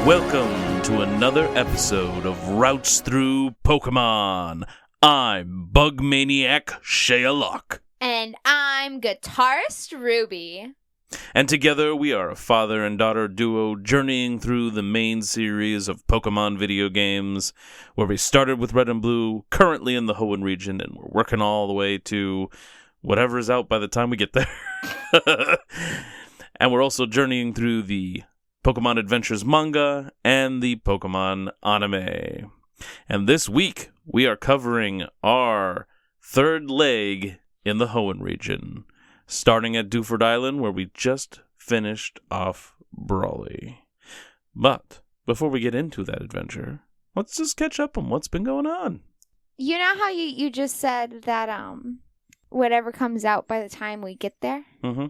Welcome to another episode of Routes Through Pokemon. I'm Bug Maniac Shea. And I'm Guitarist Ruby. And together we are a father and daughter duo journeying through the main series of Pokemon video games, where we started with Red and Blue, currently in the Hoenn region, and we're working all the way to whatever is out by the time we get there. And we're also journeying through the Pokemon Adventures manga and the Pokemon anime. And this week, we are covering our third leg in the Hoenn region, starting at Dewford Island, where we just finished off Brawly. But before we get into that adventure, let's just catch up on what's been going on. You know how you just said that whatever comes out by the time we get there? Mm-hmm.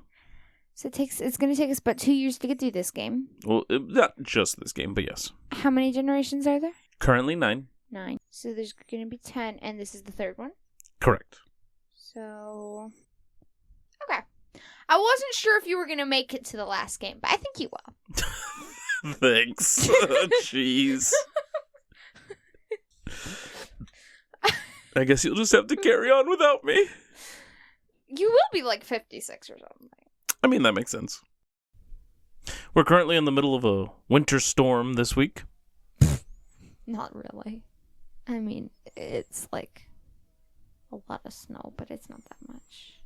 So it's going to take us about 2 years to get through this game. Well, not just this game, but yes. How many generations are there? Currently 9. 9. So there's going to be 10, and this is the third one? Correct. So, okay. I wasn't sure if you were going to make it to the last game, but I think you will. Thanks. Jeez. I guess you'll just have to carry on without me. You will be like 56 or something. I mean, that makes sense. We're currently in the middle of a winter storm this week. Not really. I mean, it's like a lot of snow, but it's not that much.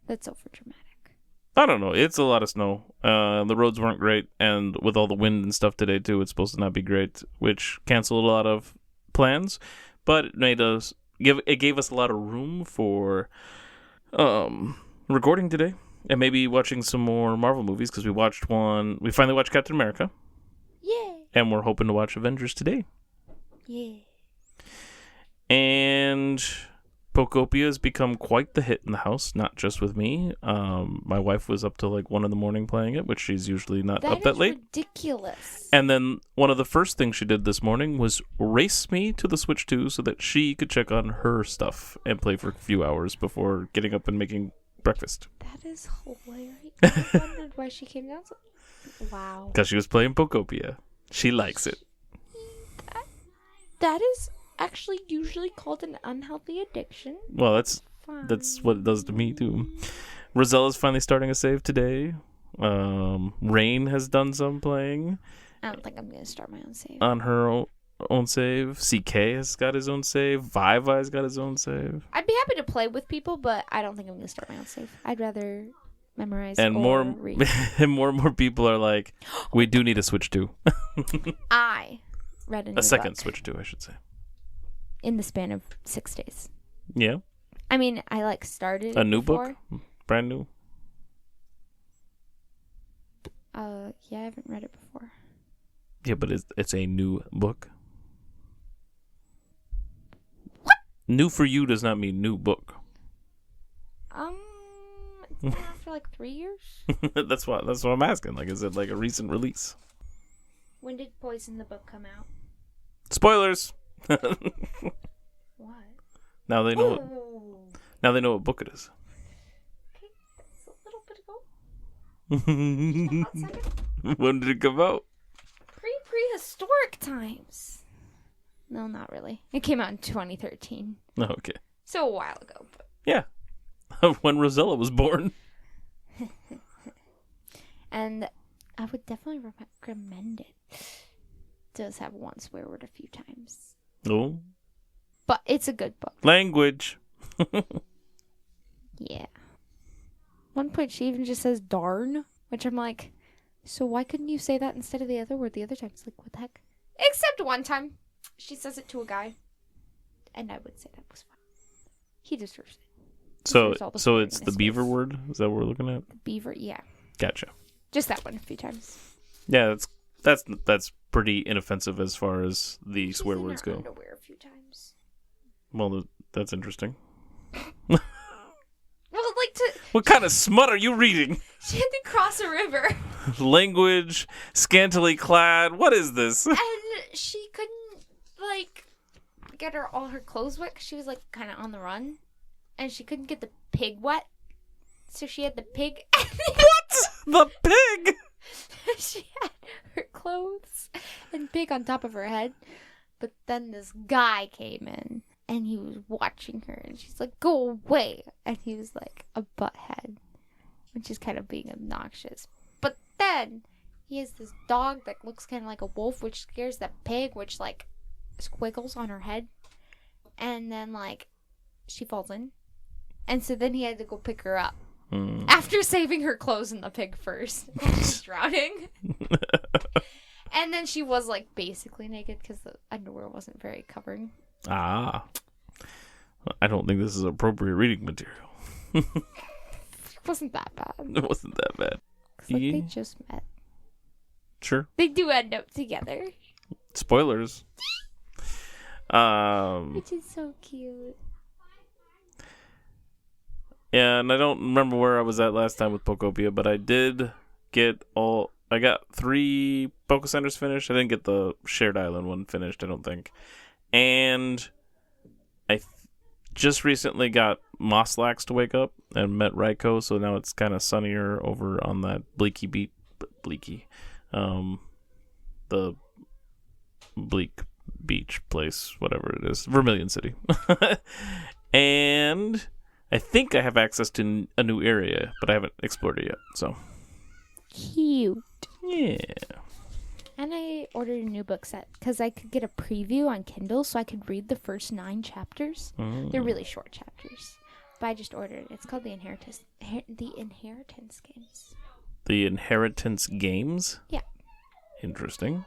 That's over dramatic. I don't know. It's a lot of snow. The roads weren't great, and with all the wind and stuff today, too, it's supposed to not be great, which canceled a lot of plans, but it gave us a lot of room for recording today. And maybe watching some more Marvel movies, because we finally watched Captain America. Yeah. And we're hoping to watch Avengers today. Yeah. And Pokopia has become quite the hit in the house, not just with me. My wife was up till like 1 a.m. playing it, which she's usually not up that late. Ridiculous. And then one of the first things she did this morning was race me to the Switch 2 so that she could check on her stuff and play for a few hours before getting up and making breakfast. That is hilarious. I wondered why she came down so... Wow. Because she was playing Pokopia. She likes it. That is actually usually called an unhealthy addiction. Well, that's what it does to me, too. Rosella's finally starting a save today. Rain has done some playing. I don't think I'm going to start my own save. On her own save. CK has got his own save. Vivi's got his own save. I'd be happy to play with people, but I don't think I'm going to start my own save. I'd rather memorize and or read. And more people are like, we do need a Switch 2. I read a second book Switch 2, I should say. in the span of 6 days. Yeah. I mean, I started a new before. book? Brand new? Yeah, I haven't read it before. Yeah, but it's a new book. What? New for you does not mean new book. It's been out for like 3 years. That's what I'm asking. Like, is it like a recent release? When did Poison the book come out? Spoilers. What? Now they know. Now they know what book it is. Okay, that's a little bit ago. Just a hot second. When did it come out? Prehistoric times. No, not really. It came out in 2013. Oh, okay. So a while ago. But... Yeah. When Rosella was born. And I would definitely recommend it. It does have one swear word a few times. Oh. But it's a good book. Language. Yeah. One point she even just says darn, which I'm like, so why couldn't you say that instead of the other word the other time? It's like, what the heck? Except one time, she says it to a guy, and I would say that was fine. He deserves it. So it's the beaver word? Is that what we're looking at? The beaver, yeah. Gotcha. Just that one a few times. Yeah, that's pretty inoffensive as far as the swear words go. Underwear a few times. Well, that's interesting. Well, what kind of smut are you reading? She had to cross a river. Language, scantily clad. What is this? And she couldn't get all her clothes wet because she was kind of on the run, and she couldn't get the pig wet, so she had the pig. What? The pig? She had her clothes and pig on top of her head. But then this guy came in and he was watching her and she's like, go away. And he was like a butthead, which is kind of being obnoxious. But then he has this dog that looks kind of like a wolf, which scares the pig, which like squiggles on her head. And then like she falls in. And so then he had to go pick her up. After saving her clothes in the pig first. She's drowning. And then she was like basically naked because the underwear wasn't very covering. Ah. I don't think this is appropriate reading material. It wasn't that bad. It wasn't that bad. Like they just met. Sure. They do end up together. Spoilers. Which is so cute. Yeah, and I don't remember where I was at last time with Pokopia, but I did get I got 3 Poke Centers finished. I didn't get the Shared Island one finished, I don't think. And I just recently got Mosslax to wake up and met Raikou, so now it's kind of sunnier over on that the bleak beach place, whatever it is, Vermilion City. And I think I have access to a new area, but I haven't explored it yet, so. Cute. Yeah. And I ordered a new book set because I could get a preview on Kindle so I could read the first 9 chapters. They're really short chapters. But I just ordered it. It's called The Inheritance Games. The Inheritance Games? Yeah. Interesting.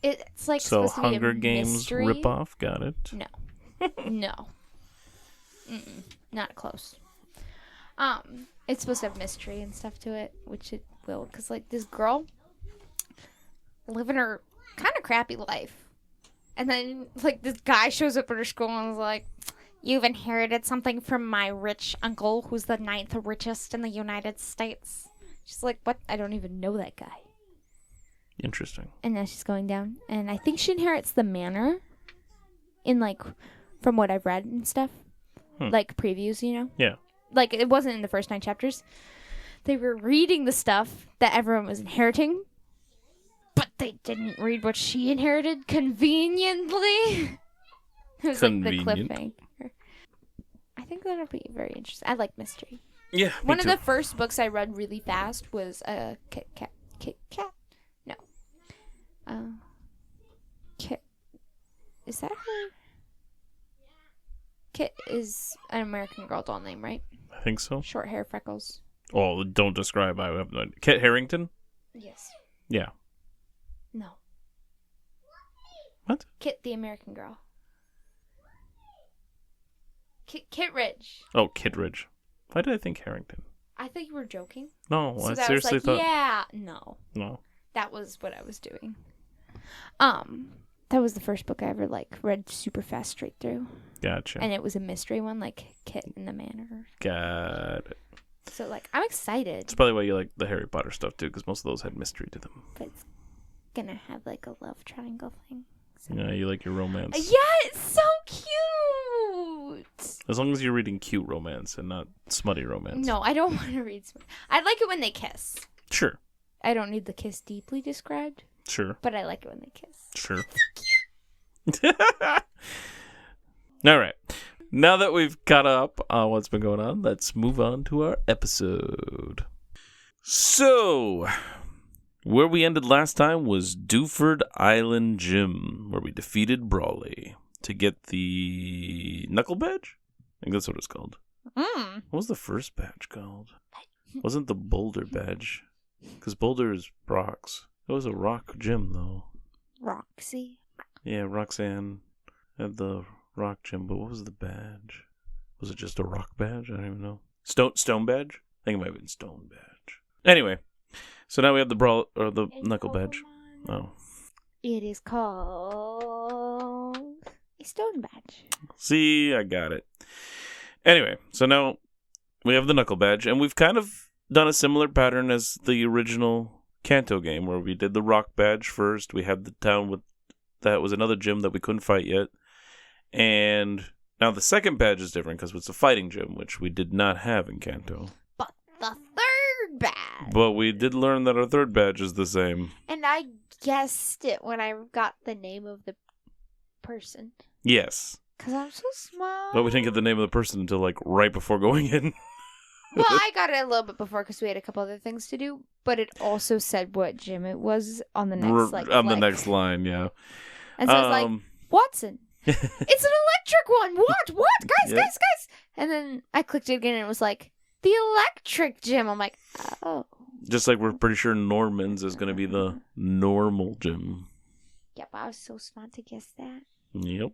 It's like so supposed to be Hunger a Games mystery. ripoff, got it. No. No. Not close. It's supposed to have mystery and stuff to it, which it will, because like this girl living her kind of crappy life, and then like this guy shows up at her school and is like, "You've inherited something from my rich uncle, who's the 9th richest in the United States." She's like, "What? I don't even know that guy." Interesting. And now she's going down, and I think she inherits the manor. In like, from what I've read and stuff, like previews, you know. Yeah. Like, it wasn't in the first 9 chapters. They were reading the stuff that everyone was inheriting, but they didn't read what she inherited conveniently. It was Convenient. like the cliffhanger. I think that'll be very interesting. I like mystery. Yeah. One of the first books I read really fast was Kit Kat. No. Kit. Is that her? Kit is an American Girl doll name, right? I think so. Short hair, freckles. Oh, don't describe. I have no idea. Kit Harington? Yes. Yeah. No. What? Kit the American Girl. Kit Ridge. Oh, Kittredge. Why did I think Harrington? I thought you were joking. No, So I that seriously was like, thought. yeah, no. No. That was what I was doing. That was the first book I ever like read super fast straight through. Gotcha. And it was a mystery one, like Kit in the Manor. Got it. So like, I'm excited. That's probably why you like the Harry Potter stuff too, because most of those had mystery to them. But it's gonna have like a love triangle thing. So. Yeah, you like your romance. Yeah, it's so cute. As long as you're reading cute romance and not smutty romance. No, I don't want to read. I like it when they kiss. Sure. I don't need the kiss deeply described. Sure. But I like it when they kiss. Sure. All right. Now that we've caught up on what's been going on, let's move on to our episode. So, where we ended last time was Dewford Island Gym, where we defeated Brawley to get the Knuckle Badge? I think that's what it's called. What was the first badge called? Wasn't the Boulder Badge? Because Boulder is rocks. It was a rock gym, though. Roxy. Yeah, Roxanne had the rock gym, but what was the badge? Was it just a rock badge? I don't even know. Stone badge? I think it might have been stone badge. Anyway, so now we have the knuckle badge. Oh. It is called a stone badge. See, I got it. Anyway, so now we have the knuckle badge, and we've kind of done a similar pattern as the original Kanto game, where we did the rock badge first. We had the town with that was another gym that we couldn't fight yet. And now the second badge is different because it's a fighting gym, which we did not have in Kanto. But the third badge bad. But we did learn that our third badge is the same. And I guessed it when I got the name of the person. Yes. Because I'm so smart. But we didn't get the name of the person until, like, right before going in. Well, I got it a little bit before because we had a couple other things to do. But it also said what gym it was on the next, the next line, yeah. And so I was like, Watson. It's an electric one. What? Guys. And then I clicked it again and it was like, the electric gym. I'm like, oh. Just like we're pretty sure Norman's is going to be the normal gym. Yep, I was so smart to guess that. Yep.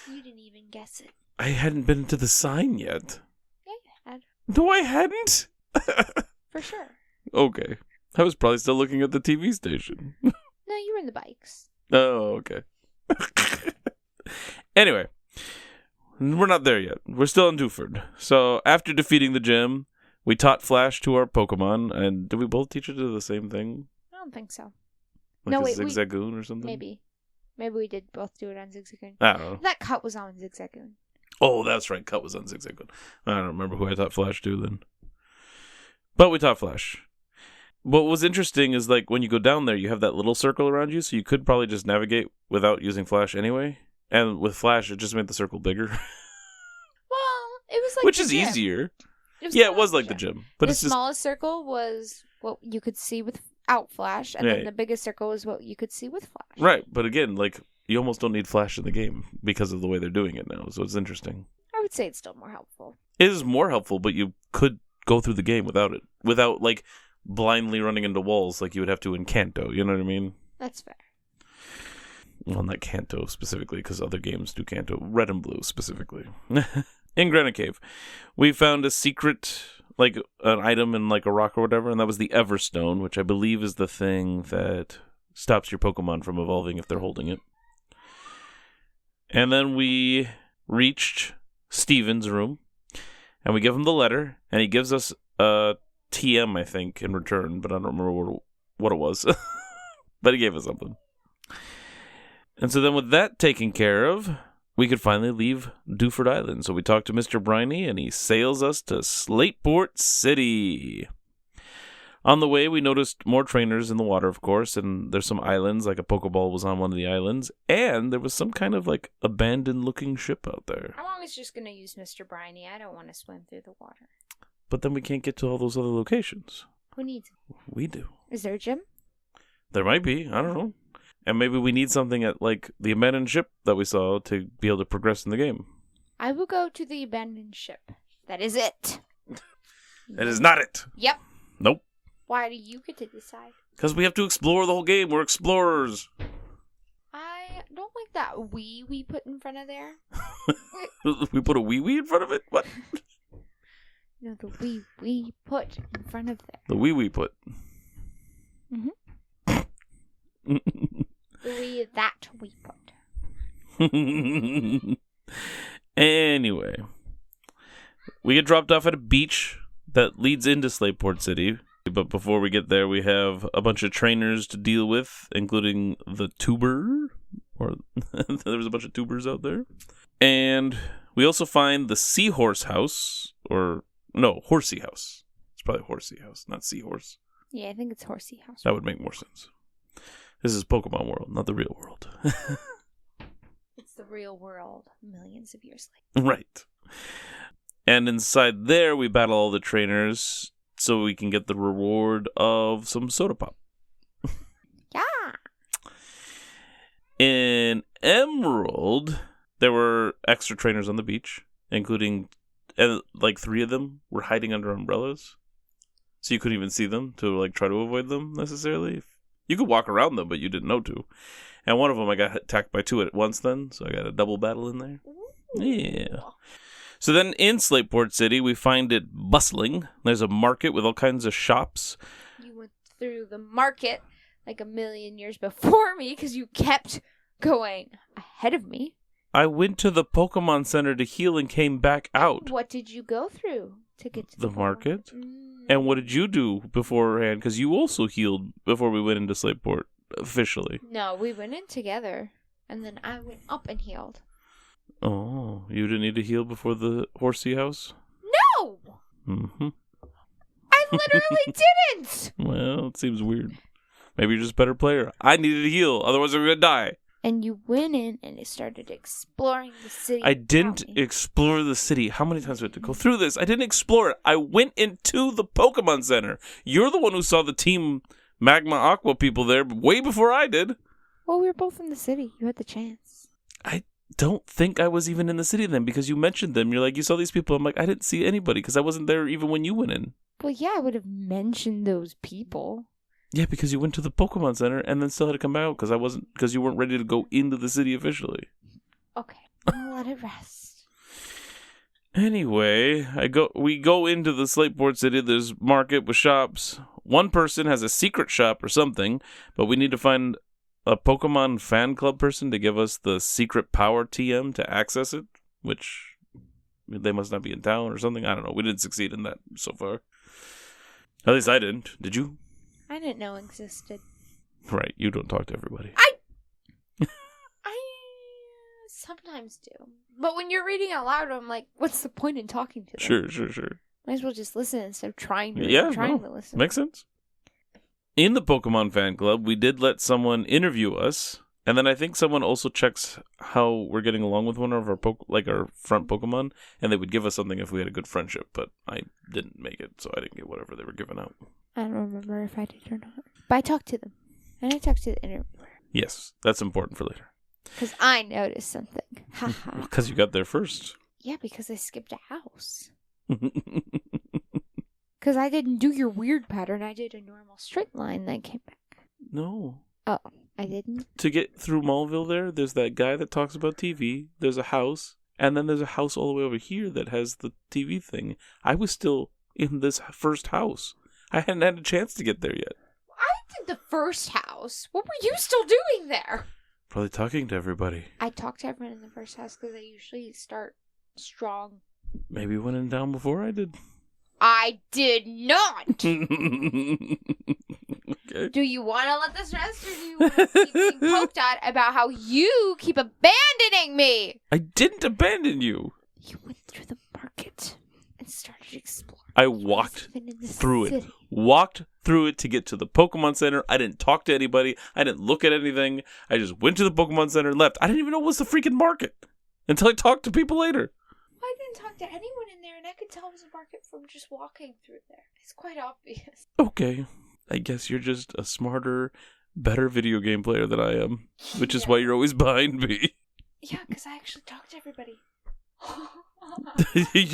You didn't even guess it. I hadn't been to the sign yet. Yeah, you had. No, I hadn't. For sure. Okay. I was probably still looking at the TV station. No, you were in the bikes. Oh, okay. Anyway, we're not there yet. We're still in Dewford. So after defeating the gym, we taught Flash to our Pokemon. And did we both teach it to the same thing? I don't think so. Like no, a wait, Zigzagoon or something? Maybe we did both do it on Zigzagoon. I don't know. That cut was on Zigzagoon. Oh, that's right. Cut was on Zigzagoon. I don't remember who I taught Flash to then. But we taught Flash. What was interesting is, like, when you go down there, you have that little circle around you, so you could probably just navigate without using Flash anyway. And with Flash, it just made the circle bigger. Well, it was like Which the is gym. easier. It was like the gym. But the it's just... smallest circle was what you could see without Flash, and then the biggest circle was what you could see with Flash. Right, but again, like, you almost don't need Flash in the game because of the way they're doing it now, so it's interesting. I would say it's still more helpful. It is more helpful, but you could go through the game without it. Without, like, blindly running into walls like you would have to in Kanto, you know what I mean? That's fair. Well, not Kanto specifically, because other games do Kanto. Red and Blue specifically. In Granite Cave, we found a secret, like, an item in, like, a rock or whatever, and that was the Everstone, which I believe is the thing that stops your Pokemon from evolving if they're holding it. And then we reached Steven's room, and we give him the letter, and he gives us a TM, I think, in return, but I don't remember what it was. But he gave us something. And so then with that taken care of, we could finally leave Dewford Island. So we talked to Mr. Briney, and he sails us to Slateport City. On the way, we noticed more trainers in the water, of course, and there's some islands, like a Pokeball was on one of the islands, and there was some kind of, like, abandoned-looking ship out there. I'm always just going to use Mr. Briney. I don't want to swim through the water. But then we can't get to all those other locations. Who needs it? We do. Is there a gym? There might be. I don't know. And maybe we need something at, like, the abandoned ship that we saw to be able to progress in the game. I will go to the abandoned ship. That is it. That is not it. Yep. Nope. Why do you get to decide? Because we have to explore the whole game. We're explorers. I don't like that we put in front of there. We put a wee in front of it? What? No, the we put in front of there. The wee put. Mm-hmm. The we put. Anyway. We get dropped off at a beach that leads into Slateport City. But before we get there, we have a bunch of trainers to deal with, including the tuber. Or there was a bunch of tubers out there. And we also find the Seahorse House. Or, no, Horsey House. It's probably Horsey House, not Seahorse. Yeah, I think it's Horsey House. That would make more sense. This is Pokemon World, not the real world. It's the real world millions of years later. Right. And inside there, we battle all the trainers so we can get the reward of some soda pop. Yeah. In Emerald, there were extra trainers on the beach, including, like, 3 of them were hiding under umbrellas. So you couldn't even see them to, like, try to avoid them, necessarily. You could walk around them, but you didn't know to. And one of them I got attacked by 2 at once then, so I got a double battle in there. Ooh. Yeah. So then in Slateport City, we find it bustling. There's a market with all kinds of shops. You went through the market like a million years before me because you kept going ahead of me. I went to the Pokemon Center to heal and came back out. What did you go through to get to the market? And what did you do beforehand? Because you also healed before we went into Slateport, officially. No, we went in together, and then I went up and healed. Oh, you didn't need to heal before the Horsey House? No! Mm-hmm. I literally didn't. Well, it seems weird. Maybe you're just a better player. I needed to heal, otherwise I'm going to die. And you went in and started exploring the city. I didn't explore the city. How many times do we have to go through this? I didn't explore it. I went into the Pokemon Center. You're the one who saw the Team Magma Aqua people there way before I did. Well, we were both in the city. You had the chance. I don't think I was even in the city then because you mentioned them. You're like, you saw these people. I'm like, I didn't see anybody because I wasn't there even when you went in. Well, yeah, I would have mentioned those people. Yeah, because you went to the Pokemon Center and then still had to come out because you weren't ready to go into the city officially. Okay, I'll let it rest. Anyway, we go into the Slateport City. There's market with shops. One person has a secret shop or something, but we need to find a Pokemon fan club person to give us the secret power TM to access it, which they must not be in town or something. I don't know. We didn't succeed in that so far. At least I didn't. Did you? I didn't know it existed. Right, you don't talk to everybody. I sometimes do. But when you're reading out loud, I'm like, what's the point in talking to them? Sure. Might as well just listen instead of trying to listen. Makes sense. In the Pokemon fan club, we did let someone interview us, and then I think someone also checks how we're getting along with one of our our front Pokemon, and they would give us something if we had a good friendship, but I didn't make it, so I didn't get whatever they were giving out. I don't remember if I did or not. But I talked to them. And I talked to the interviewer. Yes, that's important for later. Because I noticed something. Haha. Because you got there first. Yeah, because I skipped a house. Because I didn't do your weird pattern. I did a normal straight line, then came back. No. Oh, I didn't? To get through Mauville there's that guy that talks about TV. There's a house. And then there's a house all the way over here that has the TV thing. I was still in this first house. I hadn't had a chance to get there yet. I did the first house. What were you still doing there? Probably talking to everybody. I talked to everyone in the first house because I usually start strong. Maybe you went in down before I did. I did not! Okay. Do you want to let this rest, or do you want to keep being poked at about how you keep abandoning me? I didn't abandon you. You went through the market and started exploring. I walked through it. Walked through it to get to the Pokemon Center. I didn't talk to anybody. I didn't look at anything. I just went to the Pokemon Center and left. I didn't even know it was the freaking market until I talked to people later. I didn't talk to anyone in there, and I could tell it was a market from just walking through there. It's quite obvious. Okay. I guess you're just a smarter, better video game player than I am, which is why you're always behind me. Yeah, because I actually talk to everybody.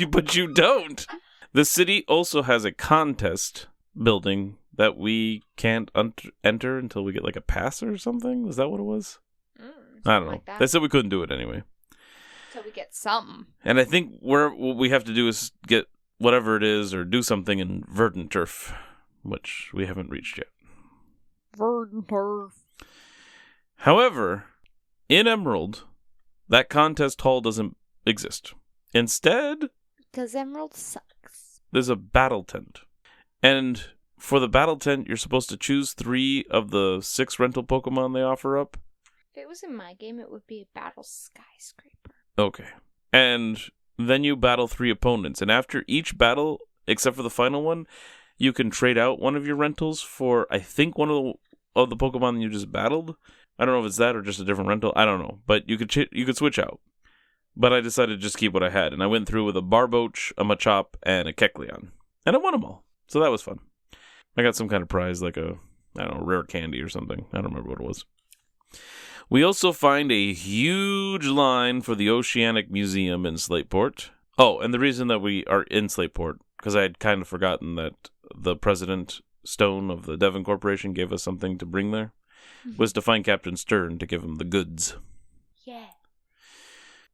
But you don't. The city also has a contest building that we can't enter until we get like a pass or something. Is that what it was? I don't know. Like They said we couldn't do it anyway. Until we get something. And I think what we have to do is get whatever it is or do something in Verdant Turf, which we haven't reached yet. Verdant Turf. However, in Emerald, that contest hall doesn't exist. Instead, because Emerald sucks. There's a battle tent. And for the battle tent, you're supposed to choose 3 of the 6 rental Pokemon they offer up. If it was in my game, it would be a battle skyscraper. Okay. And then you battle 3 opponents. And after each battle, except for the final one, you can trade out one of your rentals for, I think, one of the Pokemon you just battled. I don't know if it's that or just a different rental. I don't know. But you could switch out. But I decided to just keep what I had. And I went through with a Barboach, a Machop, and a Kecleon. And I won them all. So that was fun. I got some kind of prize, like a rare candy or something. I don't remember what it was. We also find a huge line for the Oceanic Museum in Slateport. Oh, and the reason that we are in Slateport, because I had kind of forgotten that the President Stone of the Devon Corporation gave us something to bring there, was to find Captain Stern to give him the goods. Yeah.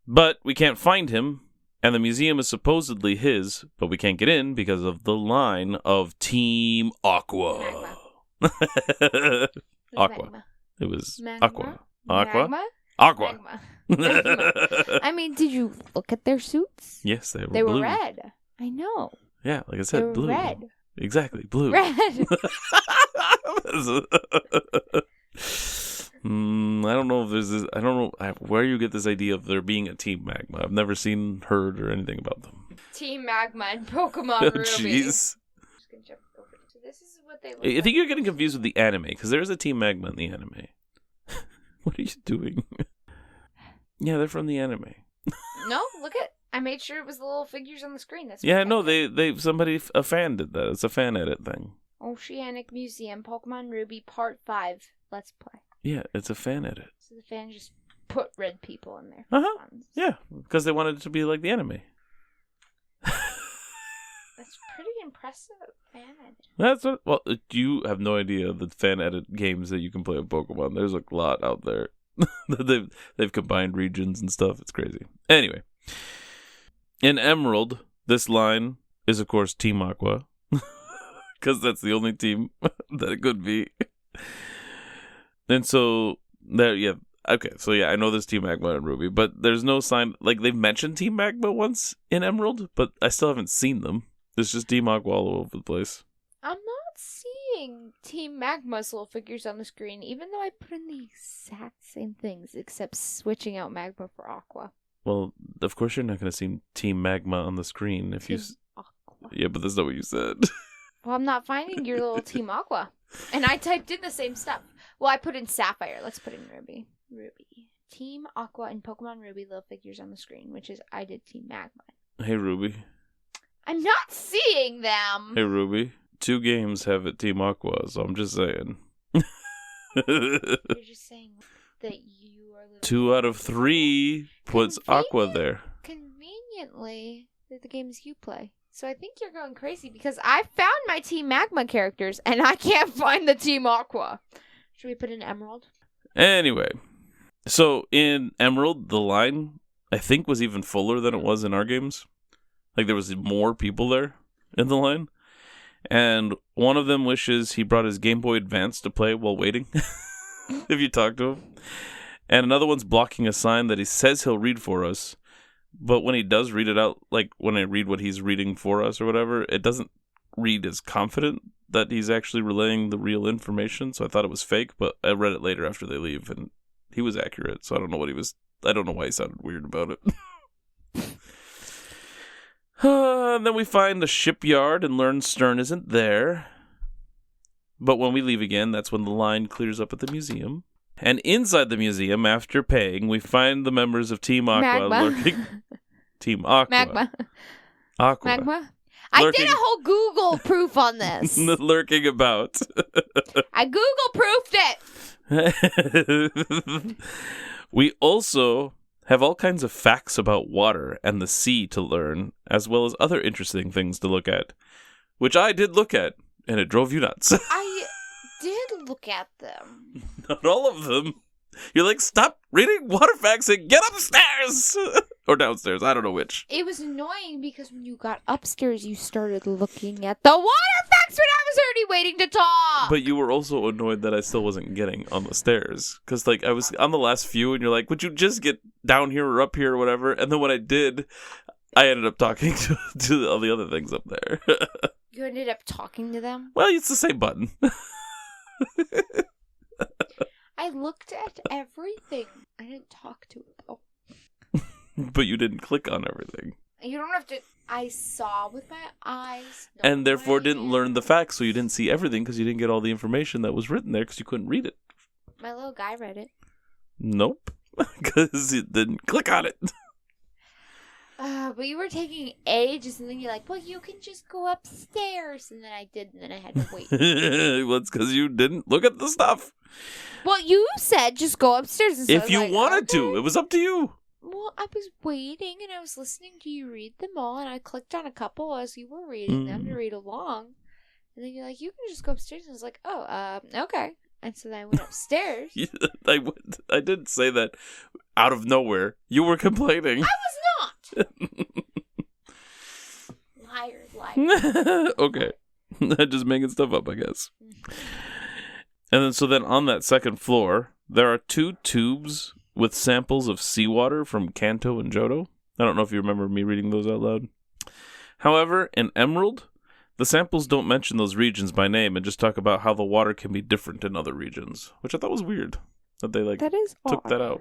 But we can't find him, and the museum is supposedly his, but we can't get in because of the line of Team Aqua. Aqua. Magma. It was Magma? Aqua. Aqua? Magma? Aqua. Magma. I mean, did you look at their suits? Yes, they were They blue. were red. I know. Yeah, like I They said, were blue. red. Exactly, blue. Red. I don't know if there's this, I don't know where you get this idea of there being a Team Magma. I've never seen, heard, or anything about them. Team Magma and Pokemon Oh, Ruby. jeez. Just gonna jump this is what they look I like. think you're getting confused with the anime, because there is a Team Magma in the anime. What are you doing? Yeah, they're from the anime. No, look at. I made sure it was the little figures on the screen. That's Yeah, no, a fan did that. It's a fan edit thing. Oceanic Museum, Pokemon Ruby, Part 5. Let's play. Yeah, it's a fan edit. So the fan just put red people in there. Uh-huh. Yeah, because they wanted it to be like the anime. That's pretty impressive fan edit. That's what. Well, you have no idea the fan edit games that you can play with Pokemon. There's a lot out there. they've combined regions and stuff. It's crazy. Anyway, in Emerald, this line is of course Team Aqua, because that's the only team that it could be. And so there, yeah. Okay, so yeah, I know there's Team Magma and Ruby, but there's no sign. Like, they've mentioned Team Magma once in Emerald, but I still haven't seen them. It's just Team Aqua all over the place. I'm not seeing Team Magma's little figures on the screen, even though I put in the exact same things, except switching out Magma for Aqua. Well, of course you're not going to see Team Magma on the screen if Team you... Aqua. Yeah, but that's not what you said. Well, I'm not finding your little Team Aqua. And I typed in the same stuff. Well, I put in Sapphire. Let's put in Ruby. Team Aqua and Pokemon Ruby little figures on the screen, which is I did Team Magma. Hey, Ruby. I'm not seeing them. Hey, Ruby. 2 games have it Team Aqua, so I'm just saying. You're just saying that you are... 2 out of 3 puts Aqua there. Conveniently, they're the games you play. So I think you're going crazy because I found my Team Magma characters and I can't find the Team Aqua. Should we put in Emerald? Anyway, so in Emerald, the line, I think, was even fuller than it was in our games. Like, there was more people there in the line. And one of them wishes he brought his Game Boy Advance to play while waiting, if you talk to him. And another one's blocking a sign that he says he'll read for us. But when he does read it out, like when I read what he's reading for us or whatever, it doesn't read as confident that he's actually relaying the real information. So I thought it was fake, but I read it later after they leave, and he was accurate. So I don't know why he sounded weird about it. And then we find the shipyard and learn Stern isn't there. But when we leave again, that's when the line clears up at the museum. And inside the museum, after paying, we find the members of Team Aqua lurking. Team Aqua. Magma. Aqua. Magma. I did a whole Google proof on this. Lurking about. I Google proofed it. We also have all kinds of facts about water and the sea to learn, as well as other interesting things to look at, which I did look at, and it drove you nuts. I did look at them. Not all of them. You're like, stop reading water facts and get upstairs! Or downstairs, I don't know which. It was annoying because when you got upstairs, you started looking at the water facts when I was already waiting to talk! But you were also annoyed that I still wasn't getting on the stairs. Because, like, I was on the last few, and you're like, would you just get down here or up here or whatever? And then when I did, I ended up talking to all the other things up there. You ended up talking to them? Well, it's the same button. I looked at everything. I didn't talk to it, though. But you didn't click on everything. You don't have to... I saw with my eyes. And therefore didn't learn the facts, so you didn't see everything because you didn't get all the information that was written there because you couldn't read it. My little guy read it. Nope. Because you didn't click on it. But you were taking ages, and then you're like, well, you can just go upstairs. And then I did, and then I had to wait. Well, it's because you didn't look at the stuff. Well, you said just go upstairs. And so if you wanted to, it was up to you. Well, I was waiting, and I was listening to you read them all, and I clicked on a couple as you were reading them to read along. And then you're like, you can just go upstairs. And I was like, oh, okay. And so then I went upstairs. I didn't say that out of nowhere. You were complaining. I was not! Liar. Okay. I'm just making stuff up, I guess. And then on that second floor, there are 2 tubes with samples of seawater from Kanto and Johto. I don't know if you remember me reading those out loud. However, in Emerald, the samples don't mention those regions by name and just talk about how the water can be different in other regions, which I thought was weird that they took that out.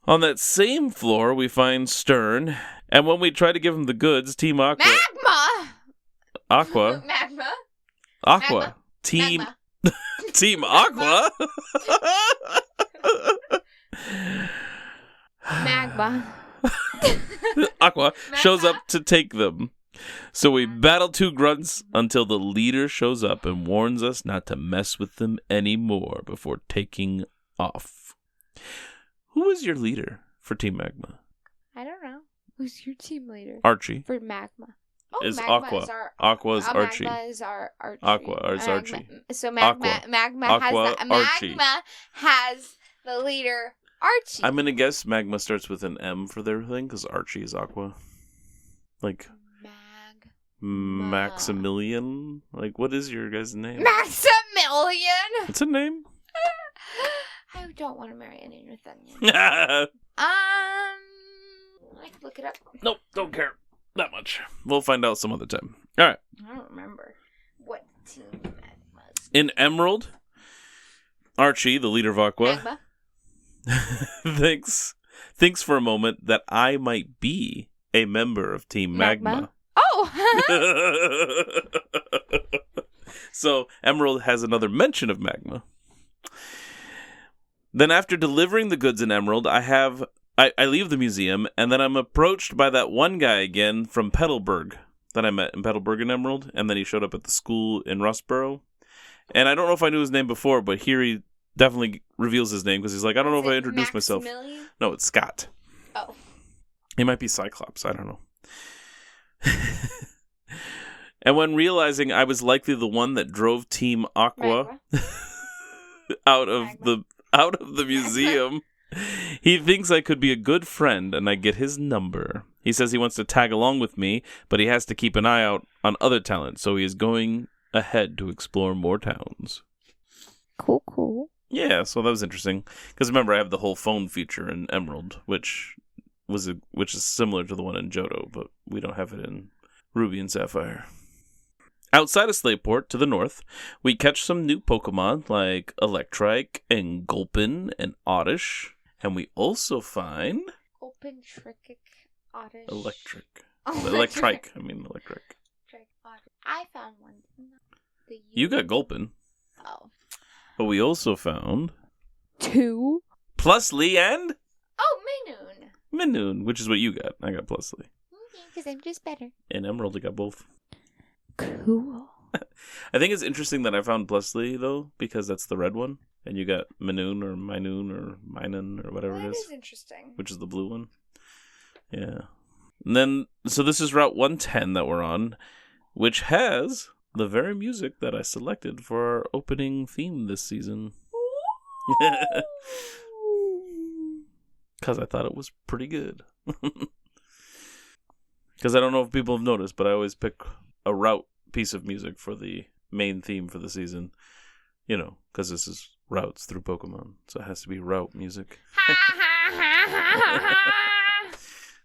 On that same floor, we find Stern, and when we try to give him the goods, Team Aqua... Magma! Aqua. Magma. Aqua. Magma. Team Magma. Team Aqua. Magma. Aqua shows Magma. up to take them. So we battle two grunts until the leader shows up and warns us not to mess with them anymore before taking off. Who is your leader for Team Magma? I don't know. Who's your team leader? Archie. For Magma. Oh, Is Magma Aqua. Is our, Aqua is Archie. Magma is our Archie. Aqua is Archie. So Magma, Aqua. Magma Aqua, has Archie. Magma has the leader Archie. I'm going to guess Magma starts with an M for their thing because Archie is Aqua. Like Maximilian? Like, what is your guy's name? Maximilian. It's a name. I don't want to marry an Onion. I can look it up. Nope, don't care that much. We'll find out some other time. All right. I don't remember what team Magma's. In Emerald, Archie, the leader of Aqua, Magma. thinks for a moment that I might be a member of Team Magma. Oh! So Emerald has another mention of Magma. Then after delivering the goods in Emerald, I leave the museum, and then I'm approached by that one guy again from Petalburg that I met in Petalburg in Emerald, and then he showed up at the school in Rossborough. And I don't know if I knew his name before, but here he definitely reveals his name, because he's like, I don't know if I introduced myself. No, it's Scott. Oh. He might be Cyclops, I don't know. And when realizing I was likely the one that drove Team Aqua out of the museum, he thinks I could be a good friend, and I get his number. He says he wants to tag along with me, but he has to keep an eye out on other talent, so he is going ahead to explore more towns. Cool. Yeah, so that was interesting. Because remember, I have the whole phone feature in Emerald, which is similar to the one in Johto, but we don't have it in Ruby and Sapphire. Outside of Slateport, to the north, we catch some new Pokemon like Electrike and Gulpin and Oddish. And we also find... Gulpin, Trick, Oddish... Electrike. Electrike. Electrike. I found one. You got Gulpin. Oh. But we also found... 2. Plusle and... Oh, Minun, which is what you got. I got Plusle. Because I'm just better. In Emerald, I got both. Cool. I think it's interesting that I found Plusle, though, because that's the red one. And you got Minun or Minun or whatever it is. That is interesting. Which is the blue one. Yeah. And then, so this is Route 110 that we're on, which has the very music that I selected for our opening theme this season. Because I thought it was pretty good. Because I don't know if people have noticed, but I always pick a route piece of music for the main theme for the season. You know, because this is routes through Pokemon. So it has to be route music.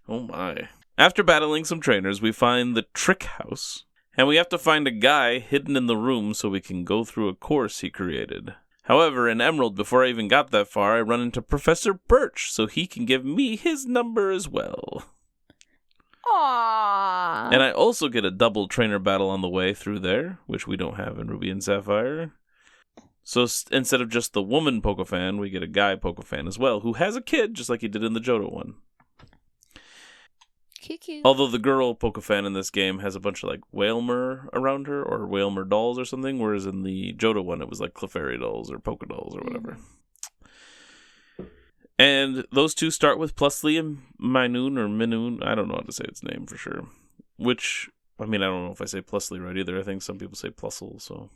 Oh my. After battling some trainers, we find the Trick House. And we have to find a guy hidden in the room so we can go through a course he created. However, in Emerald, before I even got that far, I run into Professor Birch, so he can give me his number as well. Aww. And I also get a double trainer battle on the way through there, which we don't have in Ruby and Sapphire. So instead of just the woman Pokefan, we get a guy Pokefan as well, who has a kid, just like he did in the Johto one. Cute. Although the girl Pokefan in this game has a bunch of like Whalmer around her, or Whalmer dolls or something, whereas in the Johto one it was like Clefairy dolls or Pokedolls or whatever. And those two start with Plusle and Minun. I don't know how to say its name for sure. Which, I don't know if I say Plusle right either. I think some people say Plusle, so.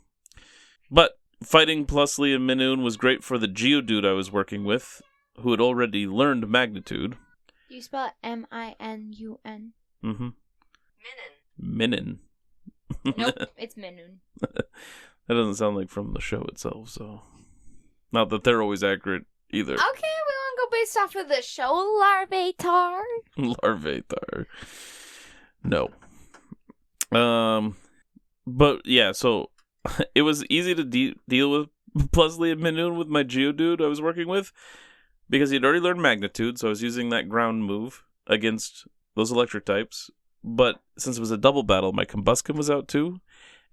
But fighting Plusle and Minun was great for the Geodude I was working with, who had already learned Magnitude. You spell it Minun. Mm-hmm. Minun. Nope, it's Minun. That doesn't sound like from the show itself, so. Not that they're always accurate either. Okay, we want to go based off of the show, Larvitar. Larvitar. No. But yeah, so it was easy to deal with Plusle and Minun with my Geodude I was working with, because he'd already learned Magnitude, so I was using that ground move against those electric types. But since it was a double battle, my Combuskin was out too,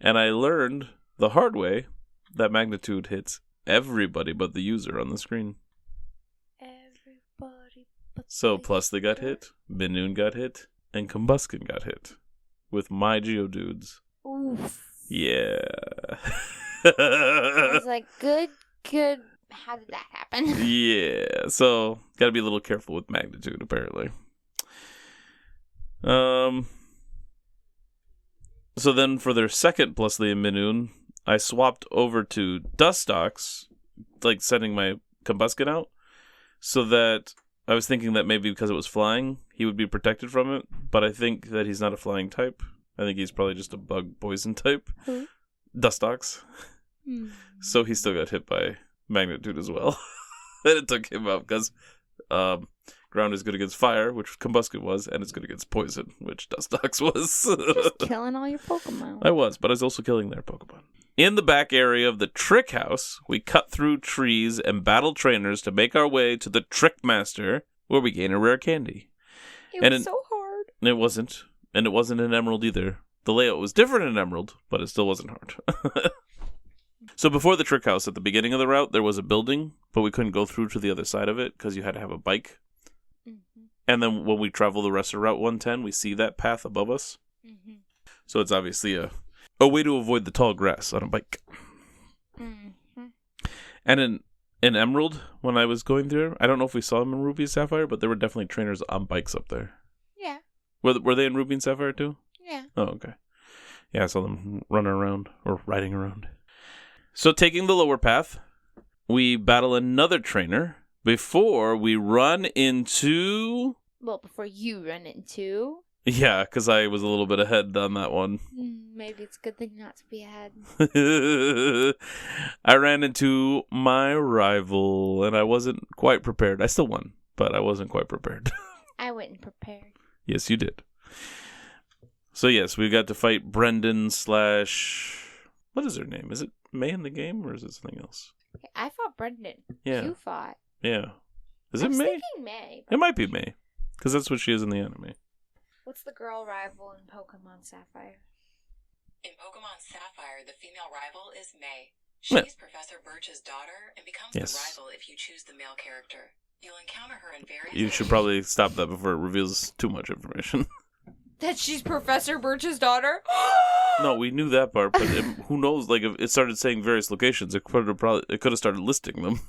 and I learned the hard way, that magnitude hits everybody but the user on the screen. Everybody but So the Plusle got user. hit, Minun got hit, and Combuskin got hit. With my Geodudes. Oof. Yeah. I was like, good. How did that happen? Yeah. So, gotta be a little careful with magnitude, apparently. So then for their second Plusle and Minun, I swapped over to Dustox, like sending my Combuskin out, so that I was thinking that maybe because it was flying, he would be protected from it, but I think that he's not a flying type. I think he's probably just a bug poison type. Who? Dustox. So he still got hit by magnitude as well. And it took him out because ground is good against fire, which Combuskin was, and it's good against poison, which Dustox was. Just killing all your Pokemon. I was, but I was also killing their Pokemon. In the back area of the Trick House, we cut through trees and battle trainers to make our way to the Trick Master, where we gain a rare candy. It And was so hard. It wasn't. And it wasn't an Emerald either. The layout was different in Emerald, but it still wasn't hard. So before the Trick House, at the beginning of the route, there was a building, but we couldn't go through to the other side of it because you had to have a bike. Mm-hmm. And then when we travel the rest of Route 110, we see that path above us. Mm-hmm. So it's obviously a way to avoid the tall grass on a bike. Mm-hmm. And in Emerald, when I was going through, I don't know if we saw them in Ruby and Sapphire, but there were definitely trainers on bikes up there. Yeah. Were they in Ruby and Sapphire too? Yeah. Oh, okay. Yeah, I saw them running around or riding around. So taking the lower path, we battle another trainer before we run into... Well, before you run into... Yeah, because I was a little bit ahead on that one. Maybe it's a good thing not to be ahead. I ran into my rival, and I wasn't quite prepared. I still won, but I wasn't quite prepared. I wasn't prepared. Yes, you did. So yes, we got to fight Brendan / what is her name? Is it May in the game, or is it something else? Okay, I fought Brendan. Yeah. You fought. Yeah. Is I it was May? thinking May. It might be May, because that's what she is in the anime. What's the girl rival in Pokemon Sapphire? In Pokemon Sapphire, the female rival is May. Yeah. She's Professor Birch's daughter and becomes Yes. the rival if you choose the male character. You'll encounter her in various... You should probably stop that before it reveals too much information. That she's Professor Birch's daughter? No, we knew that part, but who knows? Like, if it started saying various locations, it could have started listing them.